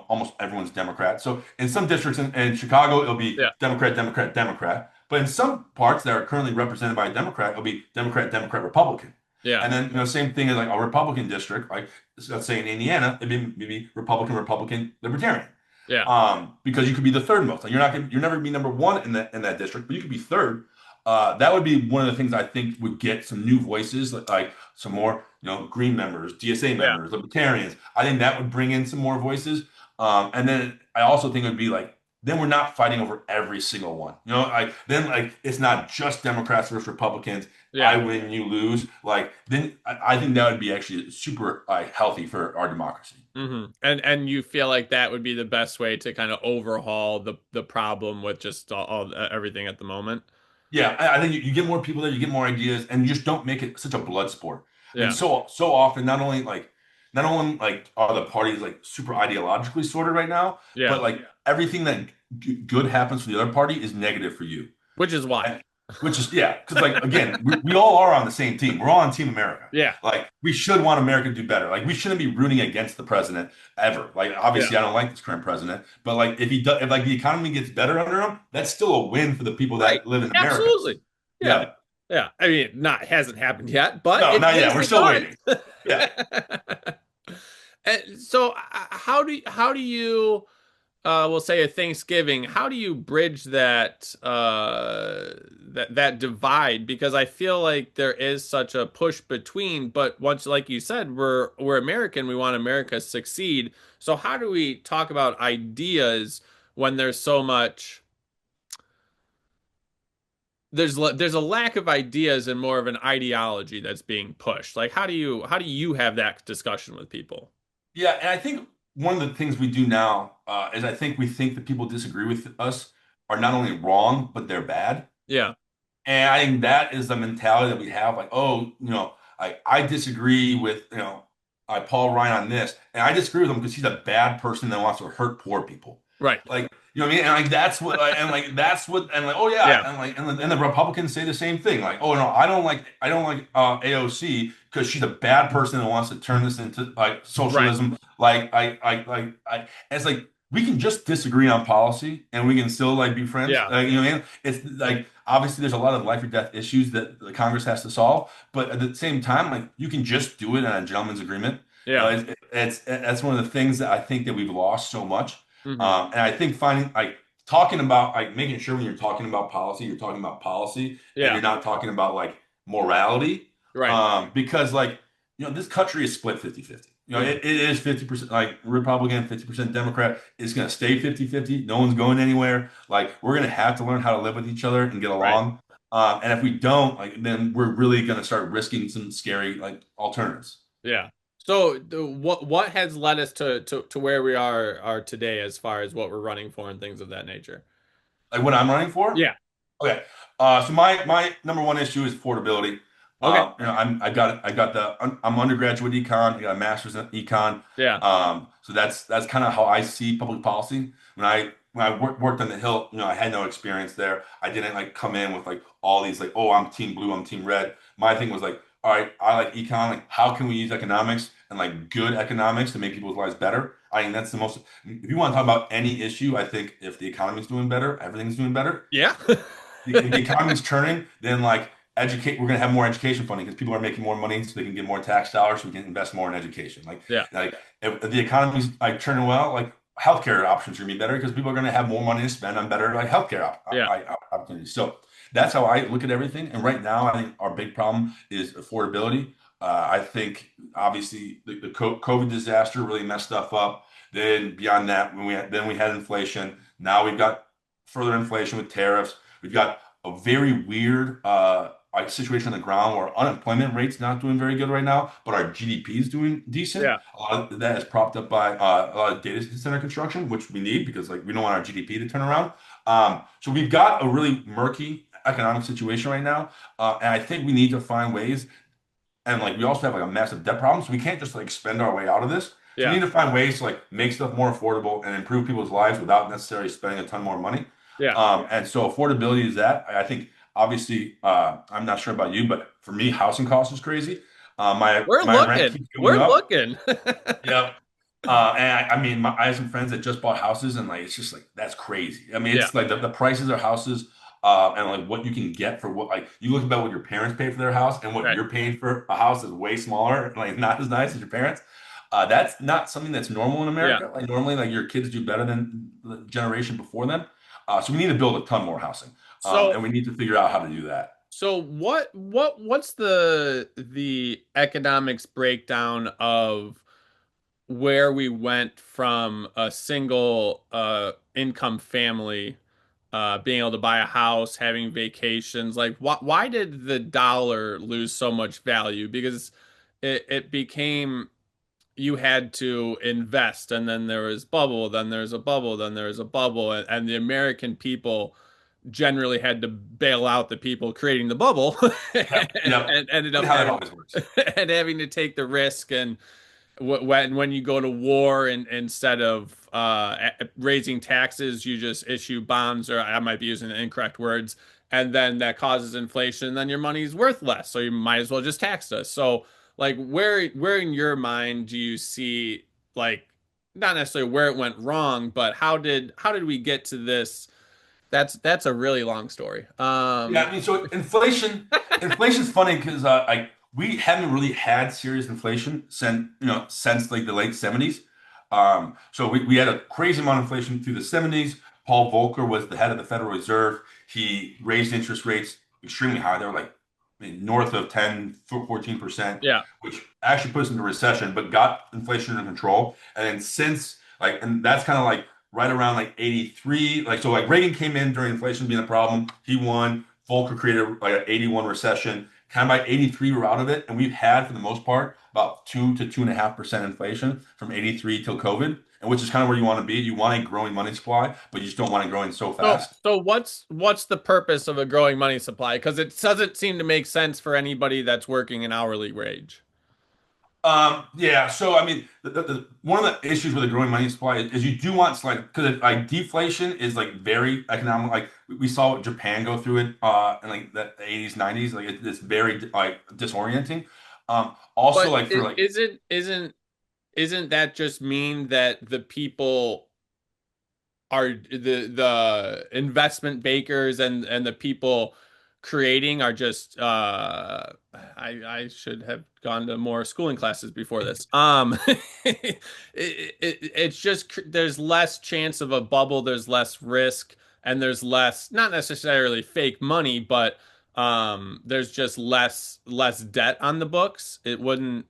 almost everyone's Democrat. So in some districts in Chicago, it'll be Yeah. Democrat, Democrat, Democrat. But in some parts that are currently represented by a Democrat, it'll be Democrat, Democrat, Republican. Yeah. And then, same thing as like a Republican district, like let's say in Indiana, it'd be maybe Republican, Republican, Libertarian. Yeah. Because you could be the third most. Like you're never gonna be number one in that district, but you could be third. That would be one of the things I think would get some new voices, like some more, Green members, DSA Yeah. members, Libertarians. I think that would bring in some more voices. And then I also think it would be like, then we're not fighting over every single one. Then like it's not just Democrats versus Republicans. I Yeah. win, you lose. Like then I think that would be actually super healthy for our democracy. And you feel like that would be the best way to kind of overhaul the problem with just all everything at the moment. Yeah, I think you get more people there, you get more ideas, and you just don't make it such a blood sport. And Yeah. so often, not only are the parties like super ideologically sorted right now, Yeah. but like everything that good happens for the other party is negative for you. Which is why. And, which is yeah, because like again, we all are on the same team. We're all on Team America. Yeah. Like we should want America to do better. Like we shouldn't be rooting against the president ever. Like Yeah. obviously, I don't like this current president, but like if he does, if like the economy gets better under him, that's still a win for the people Right. that live in America. Absolutely. Yeah. Yeah. Yeah. I mean, not hasn't happened yet, but No, it not yet. is We're still begun. waiting. Yeah. And so how do you we'll say at Thanksgiving, how do you bridge that divide? Because I feel like there is such a push between, but once, like you said, we're American, we want America to succeed. So how do we talk about ideas when there's so much there's a lack of ideas and more of an ideology that's being pushed? Like how do you have that discussion with people? Yeah. And I think one of the things we do now is I think we think that people disagree with us are not only wrong, but they're bad. Yeah. And I think that is the mentality that we have. Like, oh, I disagree with, Paul Ryan on this. And I disagree with him because he's a bad person that wants to hurt poor people. Right. Like, you know what I mean? And like oh Yeah. yeah, and the Republicans say the same thing. Like, oh no, I don't like AOC because she's a bad person that wants to turn this into like Right. socialism. And it's like we can just disagree on policy and we can still like be friends. Yeah. Like, you know what I mean? It's like obviously there's a lot of life or death issues that the Congress has to solve, but at the same time, like you can just do it on a gentleman's agreement. Yeah. That's one of the things that I think that we've lost so much. Hmm. And I think finding like talking about like making sure when you're talking about policy, you're talking about policy and Yeah. you're not talking about like morality. Right. Because like, this country is split 50-50. Hmm. It is 50% like Republican, 50% Democrat. It's going to stay 50-50. No one's going anywhere. Like we're going to have to learn how to live with each other and get Right. along. And if we don't, like, then we're really going to start risking some scary like alternatives. Yeah. So what has led us to where we are today as far as what we're running for and things of that nature? Like what I'm running for. Yeah. Okay. So my number one issue is affordability. Okay. I'm undergraduate econ. I got a master's in econ. Yeah. So that's kind of how I see public policy. When I worked on the Hill, I had no experience there. I didn't like come in with like all these like, oh, I'm team blue, I'm team red. My thing was like, all right, I like econ. Like, how can we use economics and like good economics to make people's lives better? I think that's the most. If you want to talk about any issue, I think if the economy's doing better, everything's doing better. Yeah. If the economy's turning, then like we're gonna have more education funding because people are making more money, so they can get more tax dollars, so we can invest more in education. Yeah. Like if the economy's like turning well, like healthcare options are gonna be better because people are gonna have more money to spend on better like healthcare Yeah. opportunities. So that's how I look at everything. And right now, I think our big problem is affordability. I think obviously the COVID disaster really messed stuff up. Then beyond that, then we had inflation. Now we've got further inflation with tariffs. We've got a very weird like situation on the ground where unemployment rate's not doing very good right now, but our GDP is doing decent. Yeah. A lot of that is propped up by a lot of data center construction, which we need because like we don't want our GDP to turn around. So we've got a really murky economic situation right now, and I think we need to find ways. And like we also have like a massive debt problem, so we can't just like spend our way out of this. So we Yeah. need to find ways to like make stuff more affordable and improve people's lives without necessarily spending a ton more money. Yeah. And so affordability is that. I think obviously I'm not sure about you, but for me, housing costs is crazy. We're My rent looking. keeps going We're up. looking. Yeah. And I mean, I have some friends that just bought houses, and like it's just like that's crazy. I mean, Yeah. it's like the prices of houses and like what you can get for what like you look about what your parents paid for their house and what Right. you're paying for a house is way smaller, like not as nice as your parents. That's not something that's normal in Yeah. America. Like normally, like your kids do better than the generation before them. So we need to build a ton more housing, So and we need to figure out how to do that. what's the economics breakdown of where we went from a single income family being able to buy a house, having vacations? Like why did the dollar lose so much value? Because it became you had to invest, and then there was bubble, then there's a bubble, then there's a bubble, and the American people generally had to bail out the people creating the bubble Yep, yep. and ended And up how that having always works. and having to take the risk. And when you go to war, and instead of raising taxes, you just issue bonds, or I might be using the incorrect words, and then that causes inflation. And then your money's worth less, so you might as well just tax us. So, like, where in your mind do you see, like, not necessarily where it went wrong, but how did we get to this? That's a really long story. Yeah, I mean, so inflation's funny because like we haven't really had serious inflation since like the late 70s. So we had a crazy amount of inflation through the 70s. Paul Volcker was the head of the Federal Reserve. He raised interest rates extremely high. They were like north of 10, 14%, Yeah. which actually put us into recession, but got inflation under control. And then since like, and that's kind of like right around like 83. Like, so like Reagan came in during inflation being a problem. He won. Volcker created like an 81 recession. Kind of by 83, we're out of it. And we've had, for the most part, about 2 to 2.5% inflation from 83 till COVID, and which is kind of where you want to be. You want a growing money supply, but you just don't want it growing so So, fast. so what's the purpose of a growing money supply? Because it doesn't seem to make sense for anybody that's working an hourly wage. Yeah. So, I mean, one of the issues with a growing money supply is you do want slight because like deflation is like very economic. Like we saw Japan go through it in like the 80s, 90s. Like it's very like disorienting. Also, But like for like isn't that just mean that the people are the investment bakers and the people creating are just I should have gone to more schooling classes before this. It's just there's less chance of a bubble, there's less risk, and there's less, not necessarily fake money, but there's just less debt on the books. It wouldn't.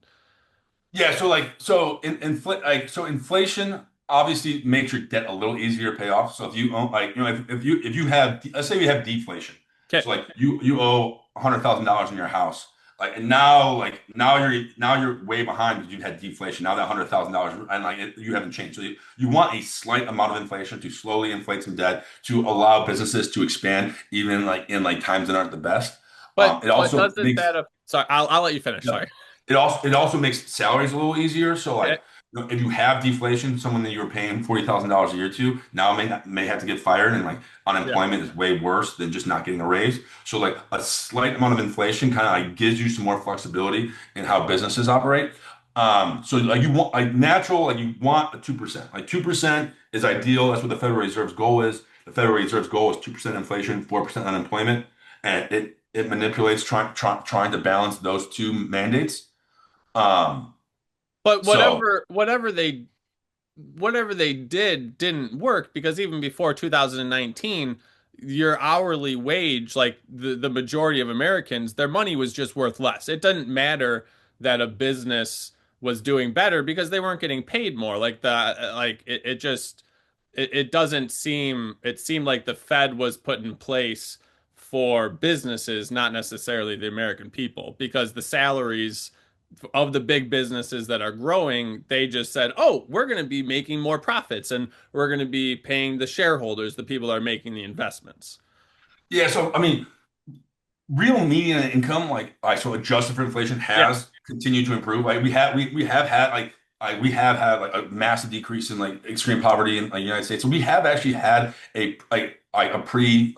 Yeah, so like so inflation obviously makes your debt a little easier to pay off. So if you own like if you have let's say we have deflation, Okay. so like you owe $100,000 in your house, like and now you're way behind because you had deflation. Now that $100,000 and like you haven't changed. So you want a slight amount of inflation to slowly inflate some debt to allow businesses to expand even like in like times that aren't the best. It But also doesn't makes that sorry, I'll let you finish. yeah. Sorry. It also makes salaries a little easier. So Okay. like if you have deflation, someone that you were paying $40,000 a year to now may have to get fired, and like Yeah. unemployment is way worse than just not getting a raise. So like a slight amount of inflation kind of like gives you some more flexibility in how businesses operate. So like you want like natural like you want a 2%. Like 2% is ideal. That's what the Federal Reserve's goal is. The Federal Reserve's goal is 2% inflation, 4% unemployment, and it manipulates trying to balance those two mandates. Um, But so whatever they did didn't work, because even before 2019, your hourly wage, like the majority of Americans, their money was just worth less. It doesn't matter that a business was doing better because they weren't getting paid more. Like it just it doesn't seem it seemed like the Fed was put in place for businesses, not necessarily the American people, because the salaries of the big businesses that are growing, they just said, "Oh, we're going to be making more profits, and we're going to be paying the shareholders, the people that are making the investments." yeah, so I mean, real median income, so adjusted for inflation, Yeah. has continued to improve. Like we have had we have had like a massive decrease in like extreme poverty in like United States. So we have actually had a pretty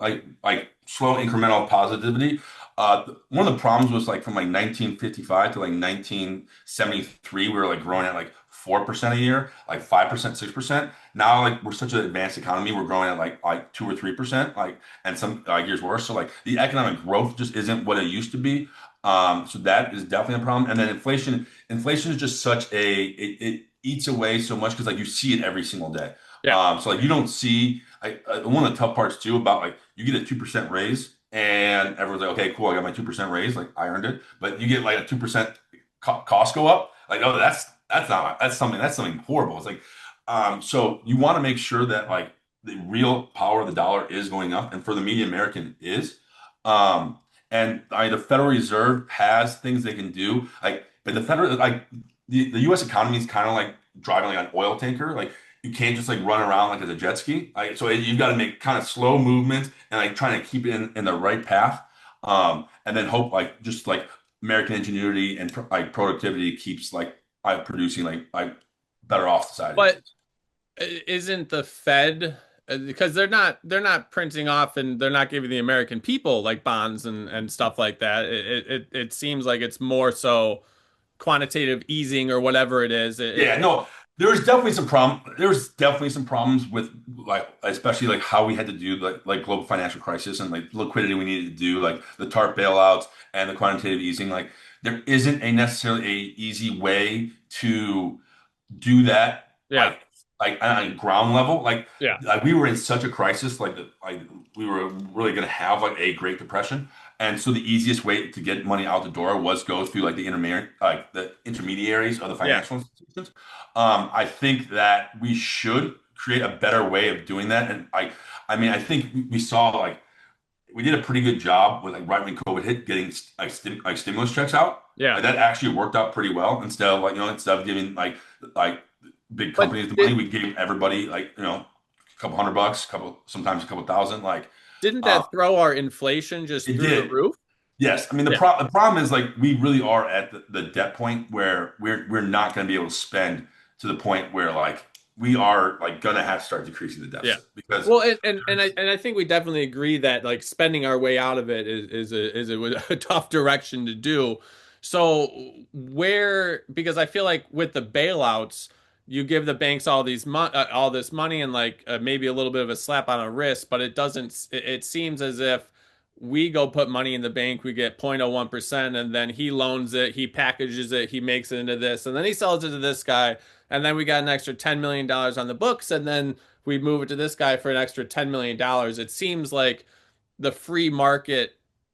slow incremental positivity. One of the problems was like from like 1955 to like 1973, we were like growing at like 4% a year, like 5%, 6%. Now like we're such an advanced economy, we're growing at like 2 or 3%, like and some years worse. So like the economic growth just isn't what it used to be. So that is definitely a problem. And then inflation is just such it eats away so much because like you see it every single day. Yeah. So like you don't see one of the tough parts too about like you get a 2% raise and everyone's like, okay, cool, I got my 2% raise, like I earned it. But you get like a 2% cost go up, like oh that's something horrible. It's like so you want to make sure that like the real power of the dollar is going up, and for the median American is. Um, and the Federal Reserve has things they can do, like but the federal like the U.S. economy is kind of like driving like an oil tanker, like you can't just like run around like as a jet ski. Like so you got to make kind of slow movements and like trying to keep it in the right path. And then hope like just like American ingenuity and like productivity keeps like producing like better off society. But isn't the Fed because they're not printing off and they're not giving the American people like bonds and stuff like that. It seems like it's more so quantitative easing or whatever it is. Yeah, no, There's definitely some problems with like, especially like how we had to do like global financial crisis and like liquidity we needed to do, like the TARP bailouts and the quantitative easing. Like, there isn't a necessarily a easy way to do that Yeah, like on a ground level. yeah, Like we were in such a crisis, like we were really gonna have like a Great Depression. And so the easiest way to get money out the door was go through like the intermediaries of the yeah. financial institutions. I think that we should create a better way of doing that. And I mean, I think we saw like we did a pretty good job with like right when COVID hit, getting like stimulus checks out. Yeah. Like that actually worked out pretty well. Instead of giving like big But companies the money, we gave everybody like a couple $100, sometimes a couple thousand. didn't Uh, that throw our inflation just it through the did. roof? Yes, I mean Yeah, the problem is like we really are at the debt point where we're not going to be able to spend to the point where like we are like going to have to start decreasing the yeah. deficit because Well, and I think we definitely agree that like spending our way out of it is a tough direction to do. So where because I feel like with the bailouts, you give the banks all this money and like maybe a little bit of a slap on a wrist, but it doesn't. It seems as if we go put money in the bank, we get 0.01%, and then he loans it, he packages it, he makes it into this, and then he sells it to this guy, and then we got an extra $10 million on the books, and then we move it to this guy for an extra $10 million. It seems like the free market,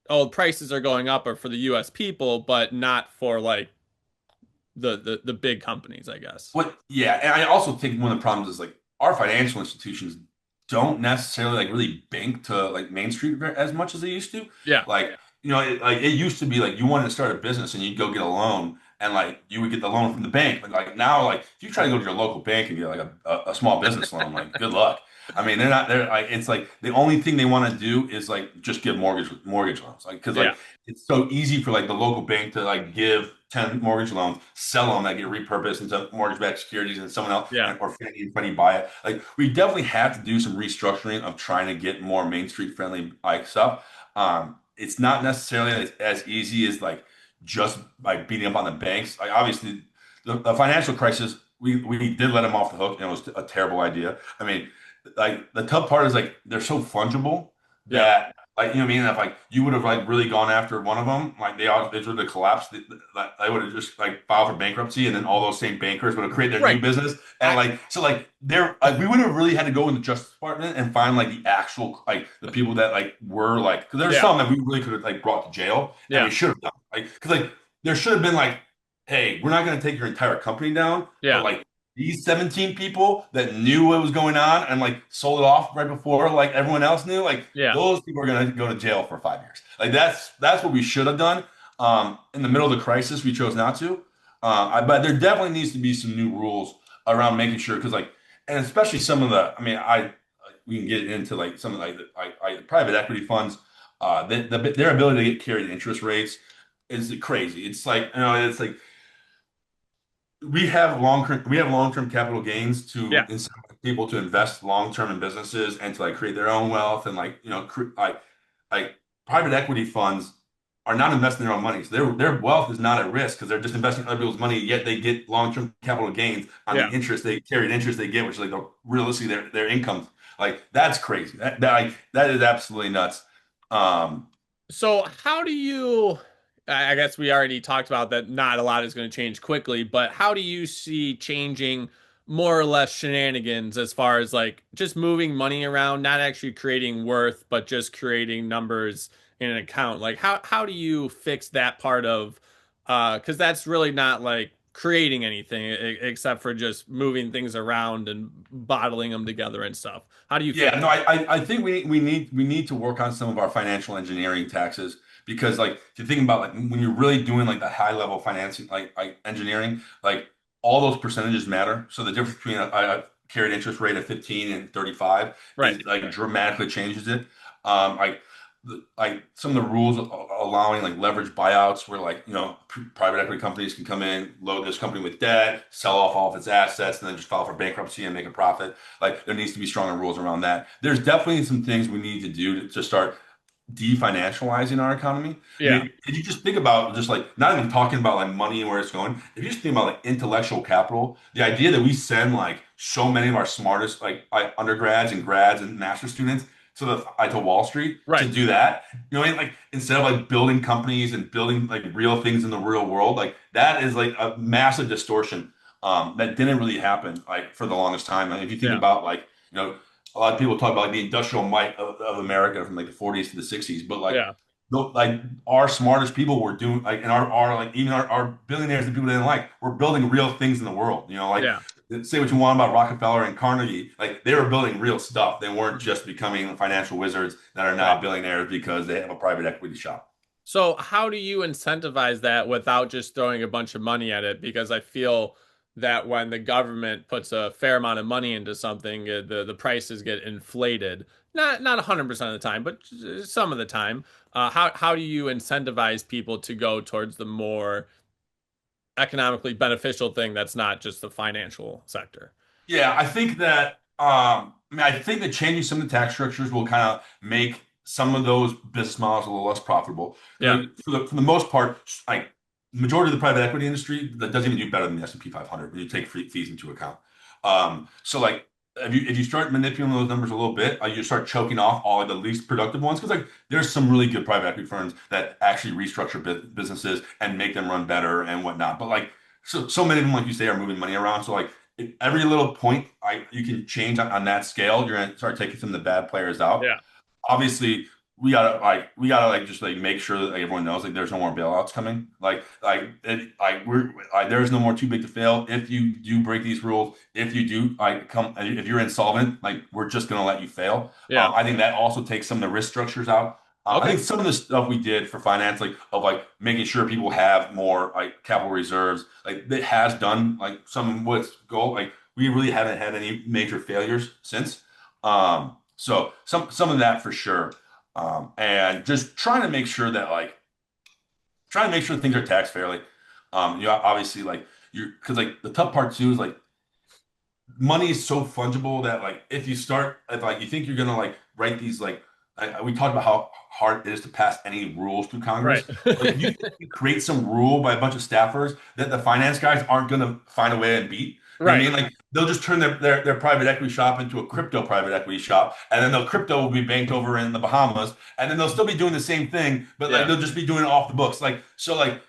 oh, prices are going up are for the US people, but not for like the big companies, I guess. yeah, and I also think one of the problems is like our financial institutions don't necessarily like really bank to like Main Street as much as they used to. Yeah. Like, it used to be like you wanted to start a business and you'd go get a loan and like you would get the loan from the bank. But like now, like if you try to go to your local bank and get like a small business loan, like good luck. I mean, they're like it's like the only thing they want to do is like just give mortgage loans. Like because Yeah. like it's so easy for like the local bank to like give 10 mortgage loans, sell them that get repurposed into mortgage-backed securities, and someone else Yeah. or Fannie and Freddie buy it. Like we definitely have to do some restructuring of trying to get more Main Street friendly like stuff. It's not necessarily as easy as like just by beating up on the banks. Like obviously the financial crisis, we did let them off the hook, and it was a terrible idea. I mean, like the tough part is like they're so fungible Yeah. that like what I mean, if like you would have like really gone after one of them, like they would have collapsed. They would have just like filed for bankruptcy, and then all those same bankers would have created their new Right. business. And I like so, like they're like we would have really had to go in the Justice Department and find like the actual like the people that like were like because there's yeah. some that we really could have like brought to jail, and we Yeah. should have done because like there should have been like, hey, we're not going to take your entire company down, but Yeah. like these 17 people that knew what was going on and like sold it off right before like everyone else knew, like Yeah. those people are going to go to jail for 5 years. Like that's what we should have done. In the middle of the crisis, we chose not to. But there definitely needs to be some new rules around making sure because like and especially some of the I mean we can get into like some of like private equity funds. Their ability to get carried interest rates is crazy. It's like it's like we have long term capital gains to Yeah. incentivize people to invest long term in businesses and to like create their own wealth and like private equity funds. are not investing their own money. So their wealth is not at risk because they're just investing other people's money, yet they get long-term capital gains on the Yeah. interest they carried interest they get, which is like realistically their income. Like that's crazy. That is absolutely nuts. Um, So how do you, I guess we already talked about that not a lot is going to change quickly, but how do you see changing more or less shenanigans as far as like just moving money around, not actually creating worth, but just creating numbers in an account? Like how do you fix that part of because that's really not like creating anything except for just moving things around and bottling them together and stuff. How do you Yeah, fix no, that? I think we need to work on some of our financial engineering taxes because like if you think about like when you're really doing like the high level financing like engineering, like all those percentages matter. So the difference between a carried interest rate of 15 and 35 Right. is like dramatically changes it. Like like some of the rules allowing like leverage buyouts where like private equity companies can come in, load this company with debt, sell off all of its assets, and then just file for bankruptcy and make a profit. Like there needs to be stronger rules around that. There's definitely some things we need to do to start definancializing our economy. I Yeah. mean, if you just think about just like not even talking about like money and where it's going, if you just think about like intellectual capital, the idea that we send like so many of our smartest like undergrads and grads and master students to Wall Street to Right. do that, what I mean? Like instead of like building companies and building like real things in the real world, like that is like a massive distortion that didn't really happen like for the longest time. And if you think Yeah. about like a lot of people talk about like the industrial might of America from like the 40s to the 60s, but like Yeah. like our smartest people were doing like and our like even our billionaires and people they didn't like were building real things in the world. Like Yeah. say what you want about Rockefeller and Carnegie, like they were building real stuff. They weren't just becoming financial wizards that are Right. now billionaires because they have a private equity shop. So how do you incentivize that without just throwing a bunch of money at it? Because I feel that when the government puts a fair amount of money into something, the prices get inflated. Not 100% of the time, but some of the time. How do you incentivize people to go towards the more economically beneficial thing that's not just the financial sector? Yeah, I think that I mean I think that changing some of the tax structures will kind of make some of those business models a little less profitable. Yeah. For the most part, like majority of the private equity industry that doesn't even do better than the S&P 500 when you take free fees into account. So like if you start manipulating those numbers a little bit, you start choking off all of the least productive ones because like there's some really good private equity firms that actually restructure businesses and make them run better and whatnot. But like so many of them, like you say, are moving money around. So like every little point you can change on that scale, you're gonna start taking some of the bad players out. Yeah. Obviously, we gotta just like make sure that like, everyone knows like there's no more bailouts coming. There's no more too big to fail. If you do break these rules, if you do if you're insolvent, like we're just gonna let you fail. Yeah. I think that also takes some of the risk structures out. I Okay. think some of the stuff we did for finance, like of like making sure people have more like capital reserves, like it has done like some what's goal. Like we really haven't had any major failures since. So some of that for sure. And just trying to make sure things are taxed fairly. Obviously like you're because like the tough part too is like money is so fungible that like if like you think you're gonna like write these like we talked about how hard it is to pass any rules through Right. Congress. Like if you create some rule by a bunch of staffers that the finance guys aren't gonna find a way to beat. You know what Right. I mean? Like they'll just turn their private equity shop into a crypto private equity shop, and then the crypto will be banked over in the Bahamas, and then they'll still be doing the same thing, but like Yeah. they'll just be doing it off the books. Like so, like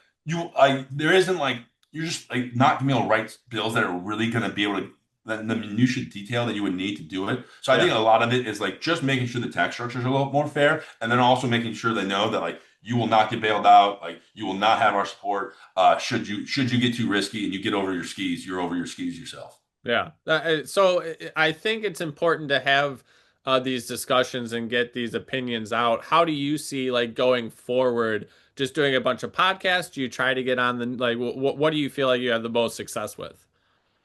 there isn't like you're just like not gonna be able to write bills that are really gonna be able to the minutiae detail that you would need to do it. So I Yeah. think a lot of it is like just making sure the tax structures are a little more fair, and then also making sure they know that like you will not get bailed out, like you will not have our support. Should you get too risky and you get over your skis, you're over your skis yourself. Yeah. So I think it's important to have these discussions and get these opinions out. How do you see like going forward? Just doing a bunch of podcasts? Do you try to get on the like? What do you feel like you have the most success with?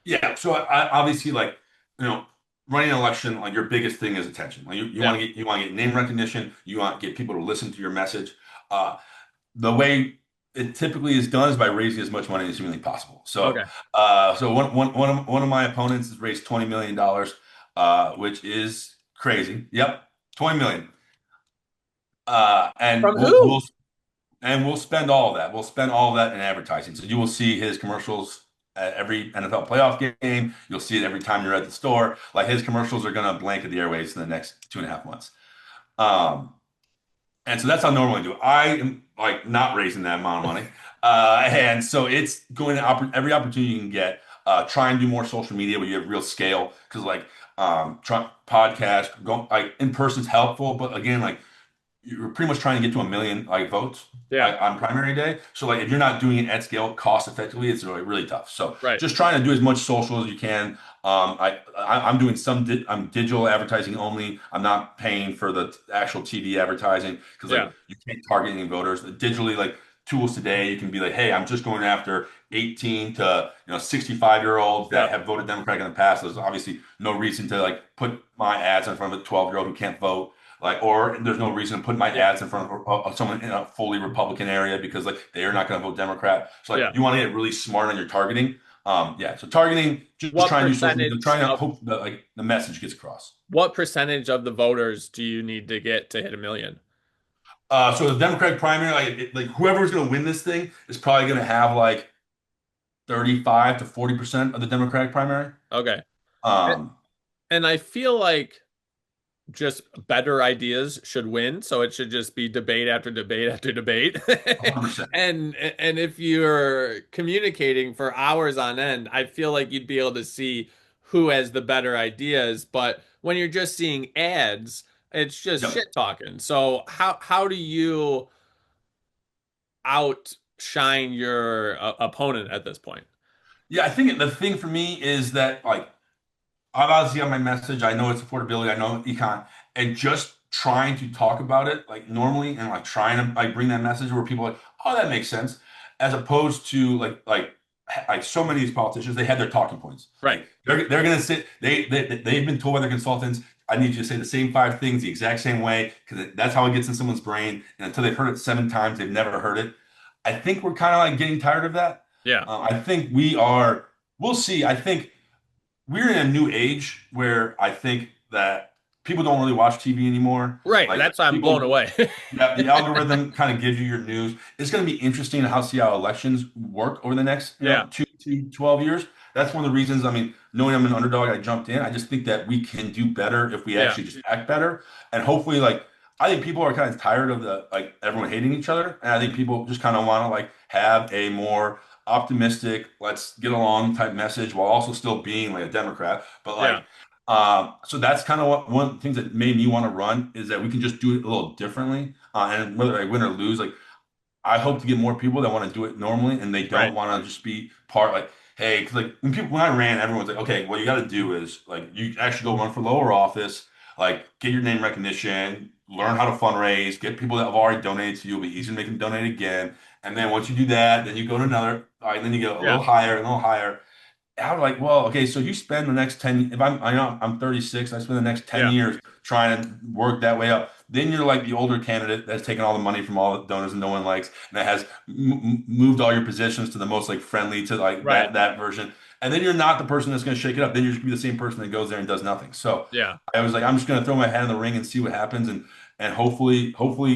Yeah. So obviously like you know running an election like your biggest thing is attention. Like you Yeah. want to get name recognition. You want to get people to listen to your message. Uh, the way it typically is done is by raising as much money as humanly possible. So, Okay. one of my opponents has raised $20 million, which is crazy. Yep, 20 million. And From who? And we'll spend all of that. We'll spend all of that in advertising. So you will see his commercials at every NFL playoff game. You'll see it every time you're at the store. Like his commercials are going to blanket the airwaves in the next 2.5 months. Um, and so that's how I normally do it. I am like not raising that amount of money. And so it's going to every opportunity you can get. Try and do more social media where you have real scale. Because like podcast, go, like in person's helpful, but again, like you're pretty much trying to get to a million like votes Yeah, like on primary day. So like if you're not doing it at scale, cost effectively, it's really tough. So right. just trying to do as much social as you can. I'm doing I'm digital advertising only. I'm not paying for the actual TV advertising because like Yeah, you can't target any voters digitally. Like tools today, you can be like, hey, I'm just going after 18 to 65-year-olds yeah, that have voted Democratic in the past. There's obviously no reason to like put my ads in front of a 12-year-old who can't vote like, or there's no reason to put my yeah, ads in front of someone in a fully Republican area because like they are not going to vote Democrat. So like yeah. you want to get really smart on your targeting. Yeah. So targeting, just What trying to do social media, percentage trying to of hope that like the message gets across. what percentage of the voters do you need to get to hit a million? So the Democratic primary, like whoever's going to win this thing is probably going to have like 35 to 40% of the Democratic primary. Okay. Um, And I feel like just better ideas should win, so it should just be debate after debate after debate. 100%. And if you're communicating for hours on end, I feel like you'd be able to see who has the better ideas. But when you're just seeing ads, it's just Yep. shit talking. So how do you outshine your opponent at this point? Yeah, I think the thing for me is that like I've obviously got my message. I know it's affordability. I know econ, and just trying to talk about it like normally, and like trying to like bring that message where people are like, oh, that makes sense, as opposed to like so many of these politicians, they have their talking points. Right. Like they're gonna sit. They've been told by their consultants, I need you to say the same five things the exact same way because that's how it gets in someone's brain. And until they've heard it 7 times, they've never heard it. I think we're kind of like getting tired of that. Yeah. I think we are. We'll see. I think we're in a new age where I think that people don't really watch TV anymore. Right. Like That's why I'm blown people, away. yeah, the algorithm kind of gives you your news. It's going to be interesting to how see how elections work over the next, Yeah. 2 to 12 years. That's one of the reasons. I mean, knowing I'm an underdog, I jumped in. I just think that we can do better if we Yeah. actually just act better, and hopefully, like I think people are kind of tired of the like everyone hating each other, and I think people just kind of want to like have a more optimistic, let's get along type message while also still being like a Democrat. But Yeah. like, so that's kind of what one of the things that made me want to run is that we can just do it a little differently. And whether I win or lose, like I hope to get more people that want to do it normally and they Right. don't want to just be part like, hey, because like when I ran, everyone's like, okay, what you got to do is like you actually go run for lower office, like get your name recognition, learn how to fundraise, get people that have already donated to you. It'll be easy to make them donate again. And then once you do that, then you go to another, all right, then you go a Yeah. little higher, a little higher. I'm like, well, okay, so you spend the next 10, if I know I'm 36, I spend the next 10 Yeah. years trying to work that way up. Then you're like the older candidate that's taken all the money from all the donors and no one likes, and that has moved all your positions to the most like friendly to like Right. that version. And then you're not the person that's going to shake it up. Then you're just gonna be the same person that goes there and does nothing. So Yeah. I was like, I'm just going to throw my hat in the ring and see what happens, and hopefully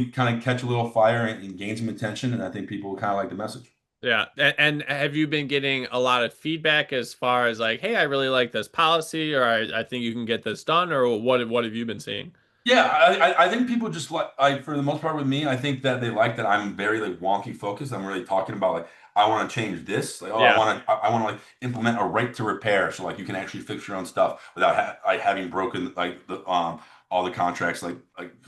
kind of catch a little fire and gain some attention. And I think people will kind of like the message. Yeah. And have you been getting a lot of feedback as far as like, hey, I really like this policy, or I think you can get this done, or what have you been seeing? Yeah, I think people just like for the most part with me, I think that they like that I'm very like wonky focused. I'm really talking about like I want to change this. Like, oh, Yeah. I want to like implement a right to repair, so like you can actually fix your own stuff without like having broken like the all the contracts like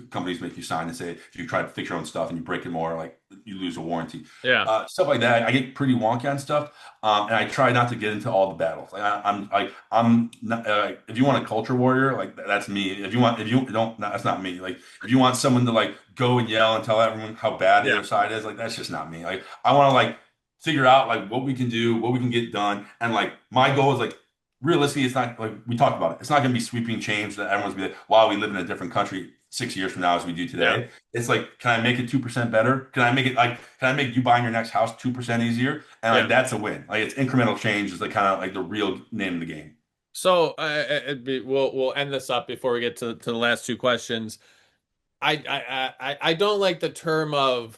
companies make you sign and say if you try to fix your own stuff and you break it more, like you lose a warranty. Yeah. Stuff like that. I get pretty wonky on stuff, and I try not to get into all the battles. Like I'm not, if you want a culture warrior, like that's me. If you don't, that's not me. Like if you want someone to like go and yell and tell everyone how bad the Yeah. other side is, like that's just not me. Like I want to like figure out like what we can do, what we can get done, and like my goal is like realistically, it's not like we talked about it. It's not going to be sweeping change that everyone's gonna be like, wow, we live in a different country 6 years from now as we do Yeah. today. It's like, can I make it 2% better? Can I make it like, can I make you buying your next house 2% easier? And like Yeah. that's a win. Like it's incremental change is like kind of like the real name of the game. So we'll end this up before we get to the last two questions. I don't like the term of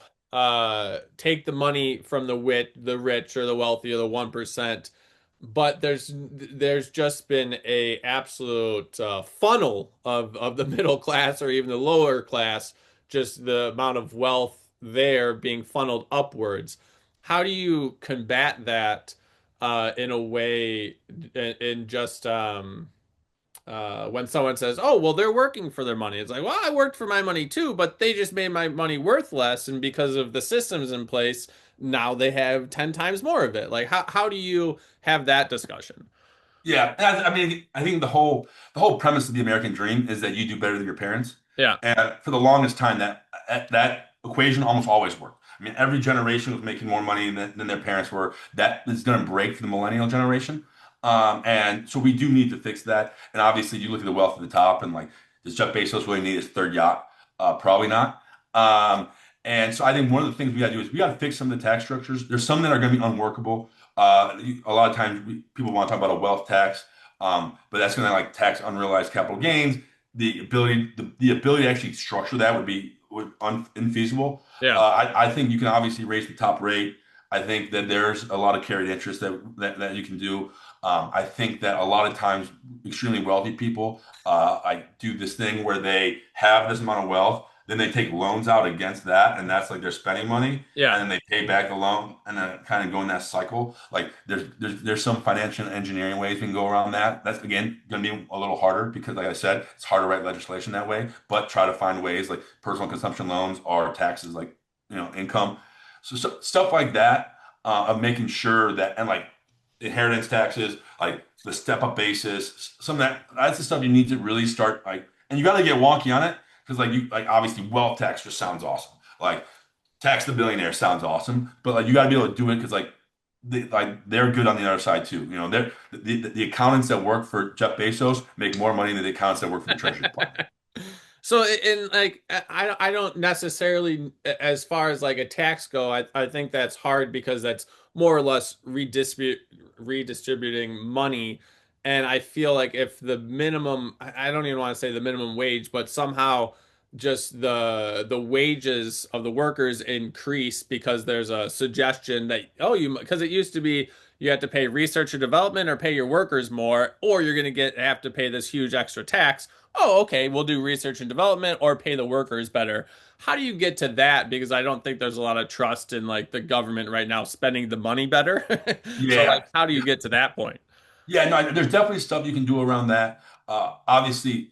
take the money from the rich or the wealthy or the 1%, but there's just been a absolute funnel of the middle class or even the lower class, just the amount of wealth there being funneled upwards. How do you combat that in a way in just when someone says, "Oh, well, they're working for their money." It's like, "Well, I worked for my money too, but they just made my money worth less, and because of the systems in place, now they have 10 times more of it." Like, how do you have that discussion? Yeah, and I mean, I think the whole premise of the American dream is that you do better than your parents, Yeah, and for the longest time, that equation almost always worked. I mean, every generation was making more money than their parents were. That is going to break for the millennial generation, and so we do need to fix that. And obviously, you look at the wealth at the top, and like, does Jeff Bezos really need his third yacht? Probably not. Um, and so I think one of the things we got to do is we got to fix some of the tax structures. There's some that are going to be unworkable. A lot of times people want to talk about a wealth tax, but that's going to like tax unrealized capital gains. The ability to actually structure that would infeasible. yeah, I think you can obviously raise the top rate. I think that there's a lot of carried interest that you can do. I think that a lot of times extremely wealthy people like do this thing where they have this amount of wealth, then they take loans out against that, and that's like their spending money, yeah, and then they pay back the loan, and then kind of go in that cycle. Like there's some financial engineering ways we can go around that. That's again going to be a little harder because, like I said, it's hard to write legislation that way. But try to find ways like personal consumption loans or taxes, like income. So stuff like that of making sure that and like inheritance taxes, like the step up basis, some of that's the stuff you need to really start like, and you got to get wonky on it because like obviously wealth tax just sounds awesome. Like tax the billionaire sounds awesome, but like you got to be able to do it because they're good on the other side too. The accountants that work for Jeff Bezos make more money than the accountants that work for the Treasury Department. So in like I don't necessarily as far as like a tax go, I think that's hard because that's more or less redistributing money. And I feel like if the minimum I don't even want to say the minimum wage, but somehow just the wages of the workers increase because there's a suggestion that oh you because it used to be you have to pay research and development or pay your workers more, or you're going to have to pay this huge extra tax. Oh, okay, we'll do research and development or pay the workers better. How do you get to that? Because I don't think there's a lot of trust in like the government right now spending the money better. So like, Yeah. how do you get to that point? Yeah, no, there's definitely stuff you can do around that. Obviously,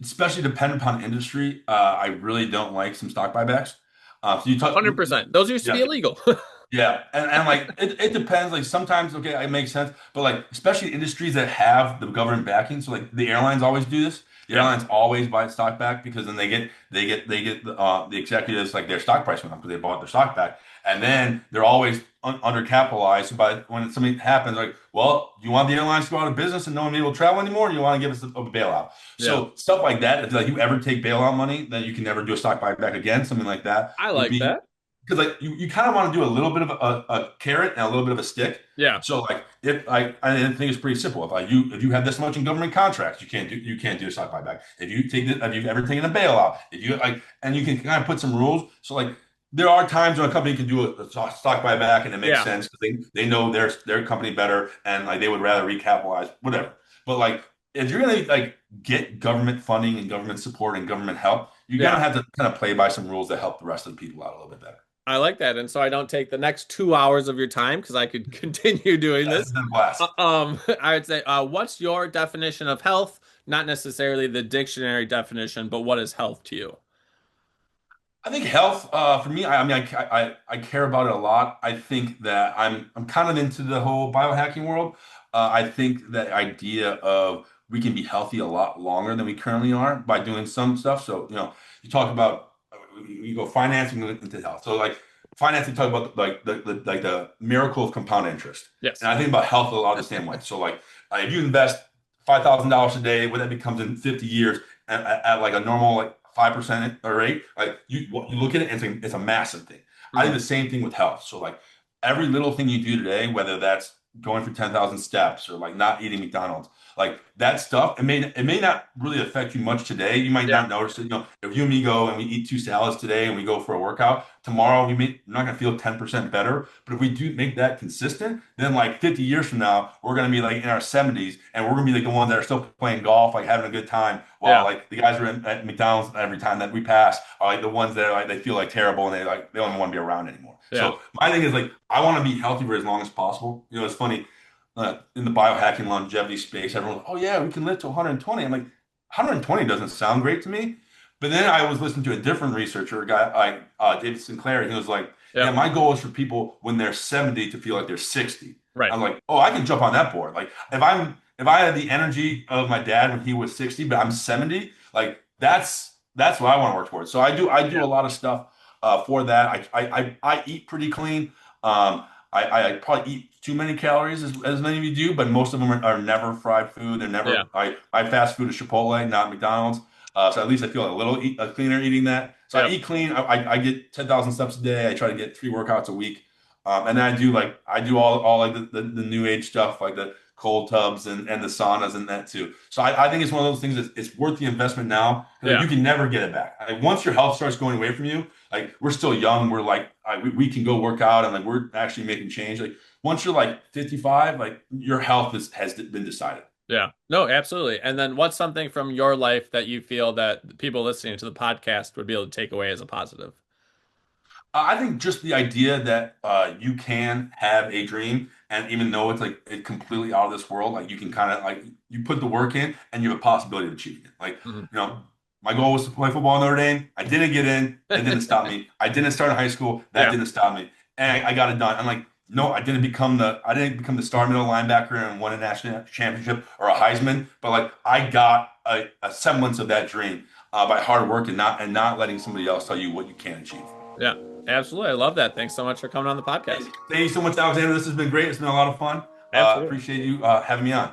especially dependent upon industry, I really don't like some stock buybacks. So you talk, 100%. Those used to be yeah, illegal. yeah, and like it depends. Like sometimes, okay, it makes sense, but like especially industries that have the government backing. So like the airlines always do this. The Yeah. airlines always buy stock back because then they get the executives like their stock price went up because they bought their stock back, and then they're always undercapitalized. So by when something happens, like, well, do you want the airlines to go out of business and no one be able to travel anymore, or do you want to give us a bailout? Yeah. So stuff like that. If like you ever take bailout money, then you can never do a stock buyback again. Something like that I would like be that. because like you kind of want to do a little bit of a carrot and a little bit of a stick. Yeah. So like if I think it's pretty simple. If you have this much in government contracts, you can't do a stock buyback. If you've ever taken a bailout, if you like and you can kind of put some rules. So like there are times when a company can do a stock buyback and it makes Yeah. sense because they know their company better and like they would rather recapitalize, whatever. But like if you're gonna like get government funding and government support and government help, you're Yeah. gonna have to kind of play by some rules that help the rest of the people out a little bit better. I like that. And so I don't take the next 2 hours of your time because I could continue doing Yes, it's this. been a blast. I would say, what's your definition of health? Not necessarily the dictionary definition, but what is health to you? I think health, for me, I mean, I care about it a lot. I think that I'm kind of into the whole biohacking world. I think that idea of we can be healthy a lot longer than we currently are by doing some stuff. So, you talk about you go financing into health. So, like financing, talk about like the miracle of compound interest, Yes. and I think about health a lot the same way. So, like if you invest $5,000 a day, what that becomes in 50 years at like a normal like 5% rate, like you look at it and it's a massive thing. I think Mhm. the same thing with health. So like every little thing you do today, whether that's going for 10,000 steps or like not eating McDonald's, like that stuff, it may not really affect you much today. You might Yeah. not notice it. If you and me go and we eat two salads today and we go for a workout, tomorrow we're not gonna feel 10% better. But if we do make that consistent, then like 50 years from now, we're gonna be like in our 70s and we're gonna be like the ones that are still playing golf, like having a good time, while Yeah. like the guys are at McDonald's every time that we pass are like the ones that are like they feel like terrible and they don't want to be around anymore. Yeah. So my thing is like I want to be healthy for as long as possible. It's funny in the biohacking longevity space, everyone's like, oh yeah, we can live to 120. I'm like, 120 doesn't sound great to me. But then I was listening to a different researcher, a guy like David Sinclair, and he was like, yeah, Yeah. my goal is for people when they're 70 to feel like they're 60. Right. I'm like, oh, I can jump on that board. Like if I had the energy of my dad when he was 60, but I'm 70, like that's what I want to work towards. So I do a Yeah. lot of stuff for that. I eat pretty clean. I probably eat too many calories as many of you do, but most of them are never fried food. They're Yeah. never. I fast food at Chipotle, not McDonald's. So at least I feel a little cleaner eating that. So I Yep. eat clean. I get 10,000 steps a day. I try to get 3 workouts a week, and then I do all like the new age stuff like the cold tubs and the saunas and that too. So I think it's one of those things that's it's worth the investment now because like, Yeah. you can never get it back. Like, once your health starts going away from you, like we're still young, we're like we can go work out and like we're actually making change. Like once you're like 55, like your health has been decided. Yeah. No, absolutely. And then what's something from your life that you feel that people listening to the podcast would be able to take away as a positive? I think just the idea that you can have a dream, and even though it's like it's completely out of this world, like you can kind of like you put the work in, and you have a possibility of achieving it. Like Mhm. my goal was to play football in Notre Dame. I didn't get in. That didn't stop me. I didn't start in high school. That Yeah. didn't stop me, and I got it done. I'm like, no, I didn't become the star middle linebacker and won a national championship or a Heisman, but like I got a semblance of that dream by hard work and not letting somebody else tell you what you can achieve. Yeah. Absolutely. I love that. Thanks so much for coming on the Hey, podcast. thank you so much, Alexander. This has been great. It's been a lot of fun. Absolutely. Appreciate you having me on.